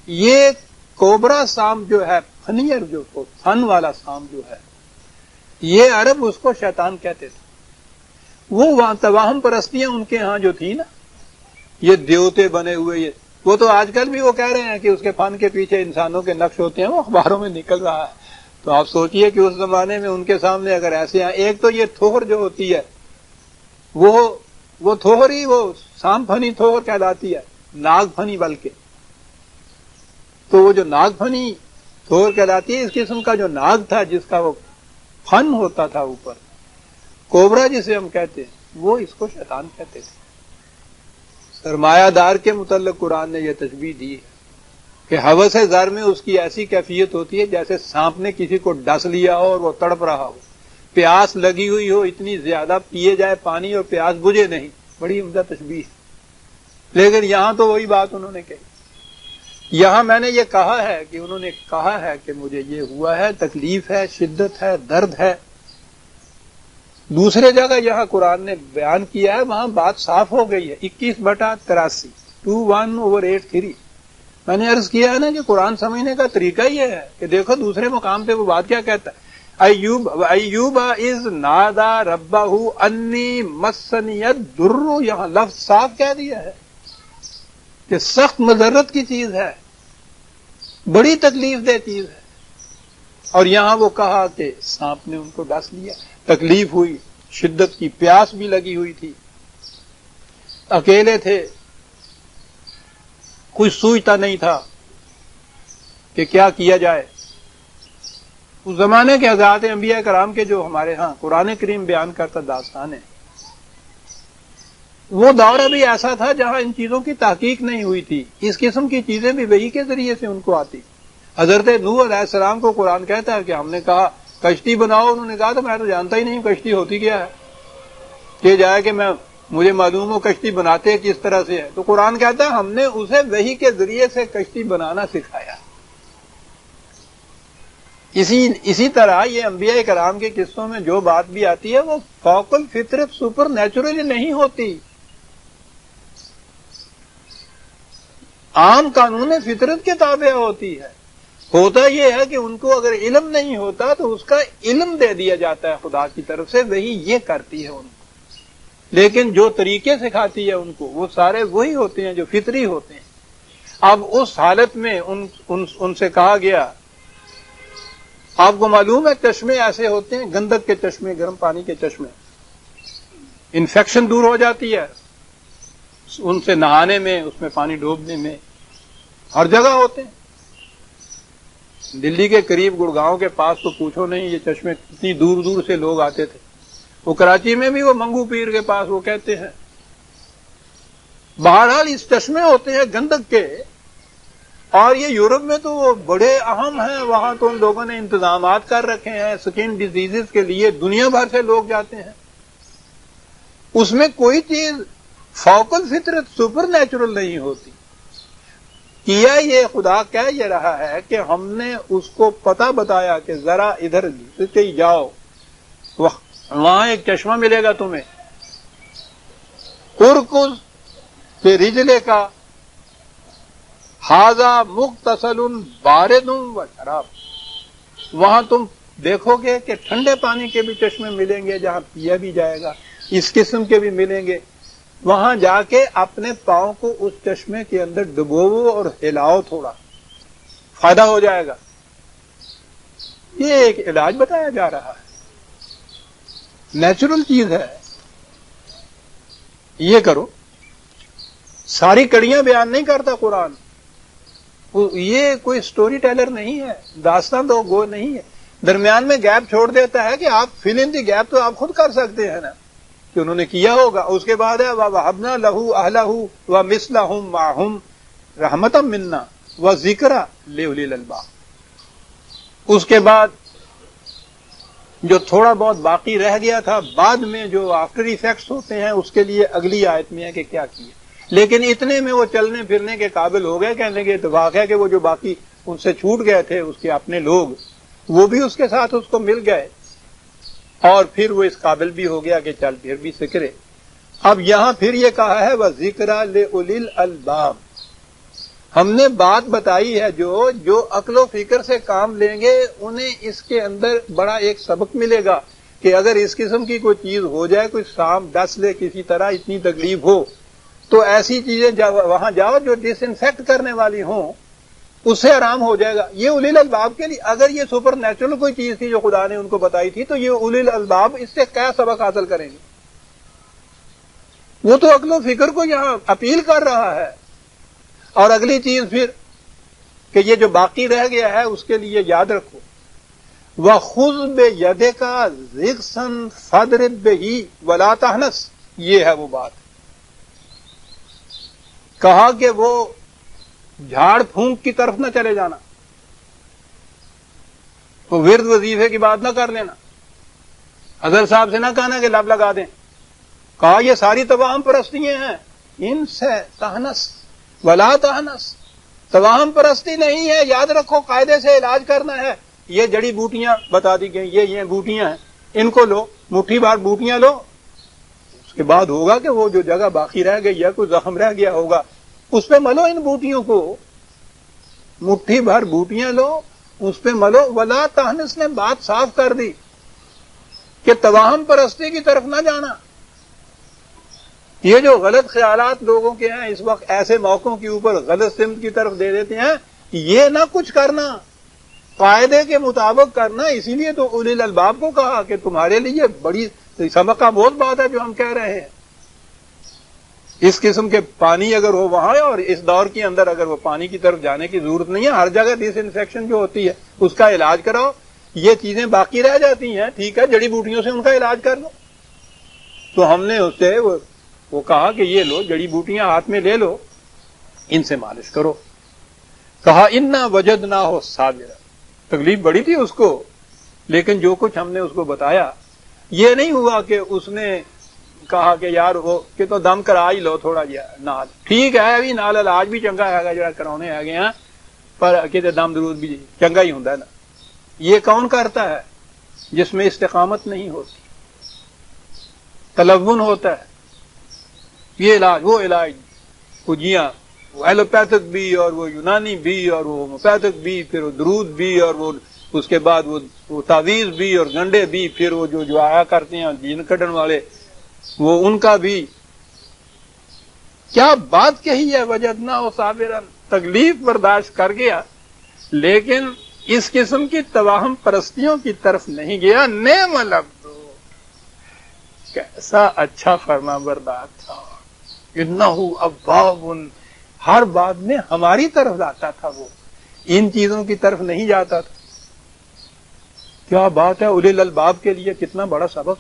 یہ کوبرا سانپ جو ہے، فنیر جو فن والا سانپ جو ہے، یہ عرب اس کو شیطان کہتے تھے۔ وہ وہاں توہم پرستیاں ان کے ہاں جو تھی نا، یہ دیوتے بنے ہوئے، یہ وہ تو آج کل بھی وہ کہہ رہے ہیں کہ اس کے فن کے پیچھے انسانوں کے نقش ہوتے ہیں، وہ اخباروں میں نکل رہا ہے۔ تو آپ سوچئے کہ اس زمانے میں ان کے سامنے اگر ایسے ہیں، ایک تو یہ تھوہر جو ہوتی ہے وہ تھوہر ہی وہ سانپ فنی تھوہر کہلاتی ہے، ناگ فنی بلکہ۔ تو وہ جو ناگ فنی تھوہر کہلاتی ہے، اس قسم کا جو ناگ تھا جس کا وہ فن ہوتا تھا اوپر، کوبرا جسے ہم کہتے ہیں، وہ اس کو شیطان کہتے تھے۔ سرمایہ دار کے متعلق قرآن نے یہ تشبیہ دی ہے کہ ہوس زر میں اس کی ایسی کیفیت ہوتی ہے جیسے سانپ نے کسی کو ڈس لیا ہو اور وہ تڑپ رہا ہو، پیاس لگی ہوئی ہو اتنی زیادہ، پیے جائے پانی اور پیاس بجھے نہیں، بڑی عمدہ تشبیہ ہے۔ لیکن یہاں تو وہی بات انہوں نے کہی۔ یہاں میں نے یہ کہا ہے کہ انہوں نے کہا ہے کہ مجھے یہ ہوا ہے، تکلیف ہے، شدت ہے، درد ہے۔ دوسرے جگہ یہاں قرآن نے بیان کیا ہے، وہاں بات صاف ہو گئی ہے۔ 21/83 21/83 میں نے عرض کیا ہے نا کہ قرآن سمجھنے کا طریقہ یہ ہے کہ دیکھو دوسرے مقام پہ وہ بات کیا کہتا ہے۔ ایوب اذ نادى ربه انی مسنی الضر، یہاں لفظ صاف کہہ دیا ہے کہ سخت مضرت کی چیز ہے، بڑی تکلیف دہ چیز ہے۔ اور یہاں وہ کہا کہ سانپ نے ان کو ڈس لیا، تکلیف ہوئی، شدت کی پیاس بھی لگی ہوئی تھی، اکیلے تھے، کوئی سوچتا نہیں تھا کہ کیا کیا جائے۔ اس زمانے کے حضرات انبیاء کرام کے جو ہمارے ہاں قرآن کریم بیان کرتا داستان ہے، وہ دور ابھی ایسا تھا جہاں ان چیزوں کی تحقیق نہیں ہوئی تھی، اس قسم کی چیزیں بھی وحی کے ذریعے سے ان کو آتی۔ حضرت نوح علیہ السلام کو قرآن کہتا ہے کہ ہم نے کہا کشتی بناؤ، انہوں نے کہا تو میں تو جانتا ہی نہیں کشتی ہوتی کیا ہے، کہ جائے کہ مجھے معلوم ہو کشتی بناتے کس طرح سے ہے۔ تو قرآن کہتا ہے ہم نے اسے وحی کے ذریعے سے کشتی بنانا سکھایا۔ اسی طرح یہ انبیاء کرام کے قصوں میں جو بات بھی آتی ہے وہ فوق الفطرت سپر نیچرلی نہیں ہوتی، عام قانون فطرت کے تابع ہوتی ہے۔ ہوتا یہ ہے کہ ان کو اگر علم نہیں ہوتا تو اس کا علم دے دیا جاتا ہے خدا کی طرف سے، وہی یہ کرتی ہے ان کو، لیکن جو طریقے سکھاتی ہے ان کو وہ سارے وہی ہوتے ہیں جو فطری ہوتے ہیں۔ اب اس حالت میں ان سے کہا گیا، آپ کو معلوم ہے چشمے ایسے ہوتے ہیں، گندک کے چشمے، گرم پانی کے چشمے، انفیکشن دور ہو جاتی ہے، ان سے نہانے میں، اس میں پانی ڈوبنے میں، ہر جگہ ہوتے ہیں۔ دلی کے قریب گڑگاؤں کے پاس تو پوچھو نہیں، یہ چشمے کتنی دور دور سے لوگ آتے تھے۔ وہ کراچی میں بھی وہ منگو پیر کے پاس وہ کہتے ہیں۔ بہرحال اس چشمے ہوتے ہیں گندک کے، اور یہ یورپ میں تو وہ بڑے اہم ہیں، وہاں تو ان لوگوں نے انتظامات کر رکھے ہیں سکن ڈیزیزز کے لیے، دنیا بھر سے لوگ جاتے ہیں۔ اس میں کوئی چیز فوق الفطرت سپر نیچرل نہیں ہوتی۔ کیا یہ خدا کہہ یہ رہا ہے کہ ہم نے اس کو پتہ بتایا کہ ذرا ادھر سے جاؤ، وہاں ایک چشمہ ملے گا تمہیں، ارکض پہ رجلے کا ھذا مغتسل بارد و شراب، وہاں تم دیکھو گے کہ ٹھنڈے پانی کے بھی چشمے ملیں گے جہاں پیا بھی جائے گا، اس قسم کے بھی ملیں گے۔ وہاں جا کے اپنے پاؤں کو اس چشمے کے اندر ڈبوو اور ہلاؤ، تھوڑا فائدہ ہو جائے گا۔ یہ ایک علاج بتایا جا رہا ہے، نیچرل چیز ہے، یہ کرو۔ ساری کڑیاں بیان نہیں کرتا قرآن، یہ کوئی سٹوری ٹیلر نہیں ہے، داستان دو گو نہیں ہے، درمیان میں گیپ چھوڑ دیتا ہے کہ آپ فل ان دی گیپ تو آپ خود کر سکتے ہیں نا، کہ انہوں نے کیا ہوگا۔ اس کے بعد ہے وَوَهَبْنَا لَهُ أَهْلَهُ وَمِثْلَهُمْ مَعَهُمْ رَحْمَةً مِنَّا وَذِكْرًا لِأُولِي الْأَلْبَابِ۔ اس کے بعد جو تھوڑا بہت باقی رہ گیا تھا، بعد میں جو آفٹر ایفیکٹس ہوتے ہیں، اس کے لیے اگلی آیت میں ہے کہ کیا کیے، لیکن اتنے میں وہ چلنے پھرنے کے قابل ہو گئے۔ کہنے کے اتفاق ہے کہ وہ جو باقی ان سے چھوٹ گئے تھے اس کے اپنے لوگ، وہ بھی اس کے ساتھ اس کو مل گئے، اور پھر وہ اس قابل بھی ہو گیا کہ چل پھر بھی سکرے۔ اب یہاں پھر یہ کہا ہے وَذِكْرًا لِأُولِي الْأَلْبَابِ، ہم نے بات بتائی ہے، جو عقل و فکر سے کام لیں گے انہیں اس کے اندر بڑا ایک سبق ملے گا کہ اگر اس قسم کی کوئی چیز ہو جائے، کوئی سانپ ڈس لے کسی طرح، اتنی تکلیف ہو، تو ایسی چیزیں وہاں جاؤ جو ڈس انفیکٹ کرنے والی ہوں، اس سے آرام ہو جائے گا۔ یہ اولی الالباب کے لیے، اگر یہ سپر نیچرل کوئی چیز تھی جو خدا نے ان کو بتائی تھی، تو یہ اولی الالباب اس سے کیا سبق حاصل کریں گے؟ وہ تو عقل و فکر کو یہاں اپیل کر رہا ہے۔ اور اگلی چیز پھر کہ یہ جو باقی رہ گیا ہے اس کے لیے یاد رکھو وَخُذْ بِيَدِكَ ضِغْثًا فَاضْرِب بِهِ وَلَا تَحْنَثْ، یہ ہے وہ بات۔ کہا کہ وہ جھاڑ پھونک کی طرف نہ چلے جانا، وہ ورد وظیفے کی بات نہ کر لینا، حضرت صاحب سے نہ کہنا کہ لب لگا دیں۔ کہا یہ ساری توہم پرستیاں ہیں، ان سے تہنس ولا تہنس، توہم پرستی نہیں ہے، یاد رکھو قاعدے سے علاج کرنا ہے۔ یہ جڑی بوٹیاں بتا دی گئی، یہ بوٹیاں ہیں، ان کو لو، مٹھی بھر بوٹیاں لو، اس کے بعد ہوگا کہ وہ جو جگہ باقی رہ گئی ہے، کوئی زخم رہ گیا ہوگا، اس پہ ملو ان بوٹیوں کو، مٹھی بھر بوٹیاں لو، اس پہ ملو۔ ولا تہنس نے بات صاف کر دی کہ توہم پرستی کی طرف نہ جانا۔ یہ جو غلط خیالات لوگوں کے ہیں اس وقت، ایسے موقعوں کے اوپر غلط سمت کی طرف دے دیتے ہیں، یہ نہ کچھ کرنا، قاعدے کے مطابق کرنا۔ اسی لیے تو اولی الالباب کو کہا کہ تمہارے لیے بڑی سبق کا بہت بات ہے جو ہم کہہ رہے ہیں۔ اس قسم کے پانی اگر ہو وہاں، اور اس دور کے اندر اگر وہ پانی کی طرف جانے کی ضرورت نہیں ہے، ہر جگہ ڈس انفیکشن جو ہوتی ہے اس کا علاج کراؤ۔ یہ چیزیں باقی رہ جاتی ہیں، ٹھیک ہے، جڑی بوٹیوں سے ان کا علاج کر لو۔ تو ہم نے اس سے وہ کہا کہ یہ لو، جڑی بوٹیاں ہاتھ میں لے لو، ان سے مالش کرو۔ کہا انا وجدناہ صابرا، تکلیف بڑی تھی اس کو، لیکن جو کچھ ہم نے اس کو بتایا، یہ نہیں ہوا کہ اس نے کہا کہ یار وہ کہ تو دم کرا ہی لو تھوڑا جہا نال، ٹھیک ہے ابھی نال علاج بھی چنگا ہے جڑا کرانے ہے گئے ہیں، پر کہ دم درود بھی چنگا ہی ہوندا ہے نا۔ یہ کون کرتا ہے؟ جس میں استقامت نہیں ہوتی، تلون ہوتا ہے۔ یہ علاج وہ علاج، کجیاں، وہ ایلوپیتھک بھی اور وہ یونانی بھی اور وہ ہومیوپیتھک بھی، پھر وہ درود بھی، اور وہ اس کے بعد وہ تعویذ بھی اور گنڈے بھی، پھر وہ جو آیا کرتے ہیں جین کڈن والے، وہ ان کا بھی۔ کیا بات کہی ہے، وجدناہ صابرا، تکلیف برداشت کر گیا، لیکن اس قسم کی توہم پرستیوں کی طرف نہیں گیا۔ نعم العبد، کیسا اچھا فرما بردار تھا، انہو اواب، ہر بات میں ہماری طرف جاتا تھا، وہ ان چیزوں کی طرف نہیں جاتا تھا. کیا بات ہے، اولی الالباب کے لیے کتنا بڑا سبق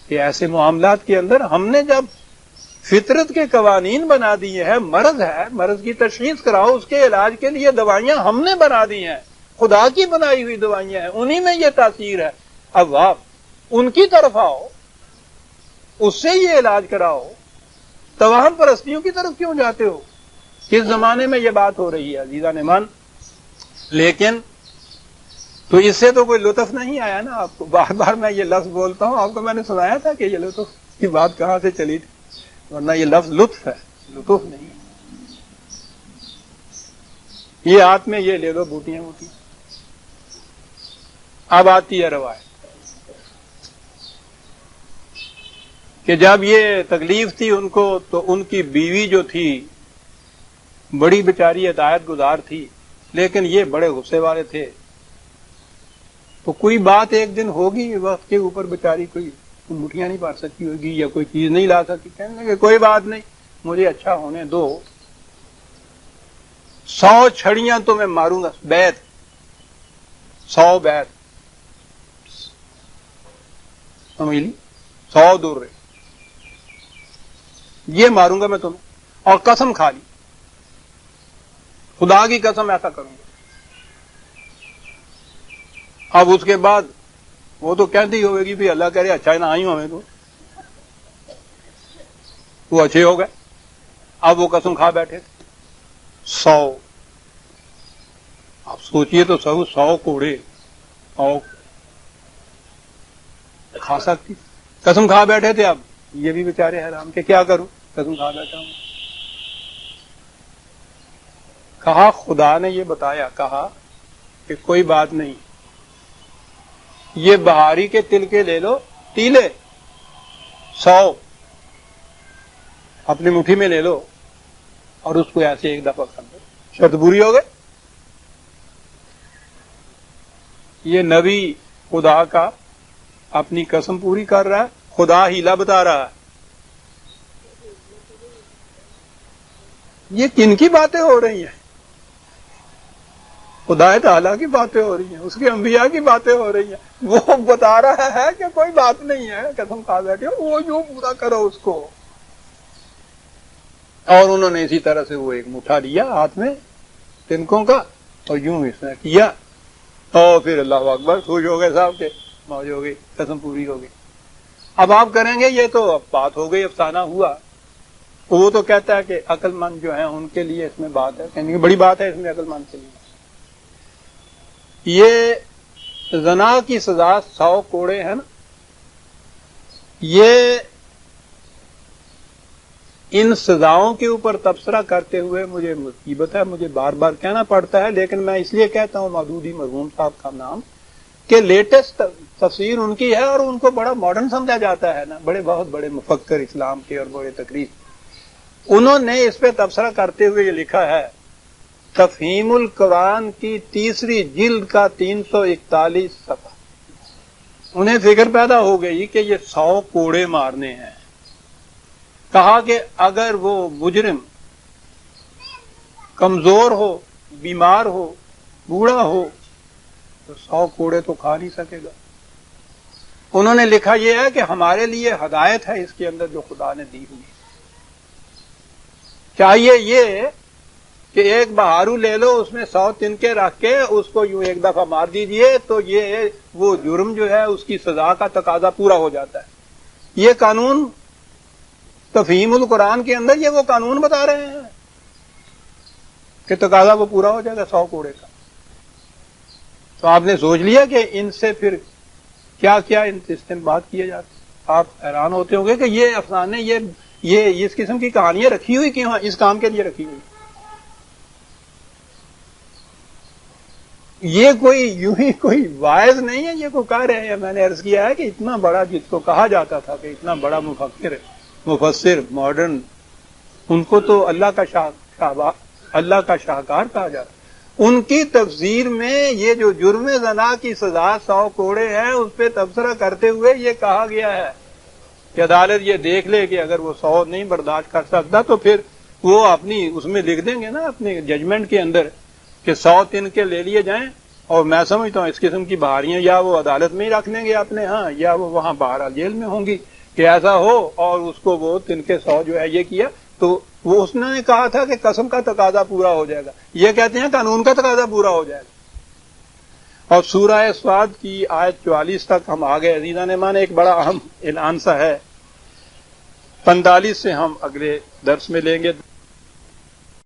کہ ایسے معاملات کے اندر ہم نے جب فطرت کے قوانین بنا دیے ہیں، مرض ہے، مرض کی تشخیص کراؤ، اس کے علاج کے لیے دوائیاں ہم نے بنا دی ہیں، خدا کی بنائی ہوئی دوائیاں ہیں، انہی میں یہ تاثیر ہے. اب آپ ان کی طرف آؤ، اس سے یہ علاج کراؤ، توہم پرستیوں کی طرف کیوں جاتے ہو؟ کس زمانے میں یہ بات ہو رہی ہے عزیزان من؟ لیکن تو اس سے تو کوئی لطف نہیں آیا نا آپ کو. بار بار میں یہ لفظ بولتا ہوں، آپ کو میں نے سنایا تھا کہ یہ لطف کی بات کہاں سے چلی تھی، ورنہ یہ لفظ لطف ہے، لطف نہیں. یہ ہاتھ میں یہ لے لو بوٹیاں ووٹیاں. اب آتی ہے روایت کہ جب یہ تکلیف تھی ان کو تو ان کی بیوی جو تھی بڑی بیچاری ہدایت گزار تھی، لیکن یہ بڑے غصے والے تھے. تو کوئی بات ایک دن ہوگی وقت کے اوپر بیچاری کوئی مٹھیاں نہیں پار سکتی ہوگی یا کوئی چیز نہیں لا سکتی، کہنے لگے کوئی بات نہیں، مجھے اچھا ہونے دو، 100 چھڑیاں تو میں ماروں گا، بیت 100 بیت سمجھ لی، 100 درے یہ ماروں گا میں تمہیں، اور قسم کھا لی، خدا کی قسم ایسا کروں گا. اب اس کے بعد وہ تو کہتی ہوئے گی بھی اللہ کہہ رہے اچھا نہ آئی ہوں ہمیں، تو وہ اچھے ہو گئے. اب وہ قسم کھا بیٹھے تھے 100. آپ سوچئے تو 100 کوڑے اور کھا سکتی، قسم کھا بیٹھے تھے. اب یہ بھی بیچارے حیران کہ کیا کروں، قسم کھا بیٹھا ہوں. کہا خدا نے یہ بتایا، کہا کہ کوئی بات نہیں، یہ بہاری کے تل کے لے لو، تیلے 100 اپنی مٹھی میں لے لو اور اس کو ایسے ایک دفعہ کر دو، شرط پوری ہو گئی. یہ نبی خدا کا اپنی قسم پوری کر رہا ہے، خدا ہیلا بتا رہا ہے. یہ کن کی باتیں ہو رہی ہیں؟ خدا تعالیٰ کی باتیں ہو رہی ہیں، اس کے انبیاء کی باتیں ہو رہی ہیں. وہ بتا رہا ہے کہ کوئی بات نہیں ہے، قسم کھا بیٹھے ہو، وہ یوں پورا کرو اس کو. اور انہوں نے اسی طرح سے وہ ایک مٹھا لیا ہاتھ میں تنکوں کا اور یوں اس نے کیا، اور پھر اللہ اکبر، خوش ہو گئے صاحب کے، موج ہو گئی، قسم پوری ہو گئی. اب آپ کریں گے یہ تو اب بات ہو گئی، افسانہ ہوا. وہ تو کہتا ہے کہ عقل مند جو ہیں ان کے لیے اس میں بات ہے، کہنے کی بڑی بات ہے اس میں عقل مند کے لیے. یہ زنا کی سزا 100 کوڑے ہیں نا، یہ ان سزاؤں کے اوپر تبصرہ کرتے ہوئے مجھے مصیبت ہے، مجھے بار بار کہنا پڑتا ہے، لیکن میں اس لیے کہتا ہوں مودودی مرحوم صاحب کا نام کہ لیٹسٹ تفسیر ان کی ہے اور ان کو بڑا ماڈرن سمجھا جاتا ہے نا، بہت بڑے مفکر اسلام کے اور بڑے تقریر. انہوں نے اس پہ تبصرہ کرتے ہوئے یہ لکھا ہے، تفہیم القرآن کی 3 جلد کا 341 صفحہ. انہیں فکر پیدا ہو گئی کہ یہ 100 کوڑے مارنے ہیں. کہا کہ اگر وہ مجرم کمزور ہو، بیمار ہو، بوڑھا ہو تو 100 کوڑے تو کھا نہیں سکے گا. انہوں نے لکھا یہ ہے کہ ہمارے لیے ہدایت ہے اس کے اندر جو خدا نے دی ہوئی. چاہیے یہ کہ ایک بہارو لے لو، اس میں 100 تنکے رکھ کے اس کو یوں ایک دفعہ مار دیجئے تو یہ وہ جرم جو ہے اس کی سزا کا تقاضا پورا ہو جاتا ہے. یہ قانون تفہیم القرآن کے اندر یہ وہ قانون بتا رہے ہیں کہ تقاضا وہ پورا ہو جائے گا 100 کوڑے کا. تو آپ نے سوچ لیا کہ ان سے پھر کیا کیا استنباط کیے جاتے. آپ حیران ہوتے ہوں گے کہ یہ افسانے یہ اس قسم کی کہانیاں رکھی ہوئی کیوں ہیں؟ اس کام کے لیے رکھی ہوئی. یہ کوئی یوں ہی کوئی واعظ نہیں ہے، یہ کوئی کہہ رہے ہیں. میں نے عرض کیا ہے کہ اتنا بڑا جس کو کہا جاتا تھا کہ اتنا بڑا مفسر ماڈرن، ان کو تو اللہ کا شاہکار کہا جاتا. ان کی تفسیر میں یہ جو جرم زنا کی سزا 100 کوڑے ہیں اس پہ تبصرہ کرتے ہوئے یہ کہا گیا ہے کہ عدالت یہ دیکھ لے کہ اگر وہ 100 نہیں برداشت کر سکتا تو پھر وہ اپنی اس میں لکھ دیں گے نا اپنے ججمنٹ کے اندر کہ 100 تن کے لے لیے جائیں، اور میں سمجھتا ہوں اس قسم کی بہاریاں یا وہ عدالت میں ہی رکھ لیں گے اپنے ہاں، یا وہ وہاں باہر جیل میں ہوں گی کہ ایسا ہو اور اس کو وہ تن کے 100 جو ہے یہ کیا تو وہ اس نے کہا تھا کہ قسم کا تقاضا پورا ہو جائے گا، یہ کہتے ہیں قانون کا تقاضا پورا ہو جائے گا۔ اور سورہ صاد کی آیت 44 تک ہم آ گئے عزیزان ایمان، ایک بڑا اہم اعلان سا ہے، 45 سے ہم اگلے درس میں لیں گے۔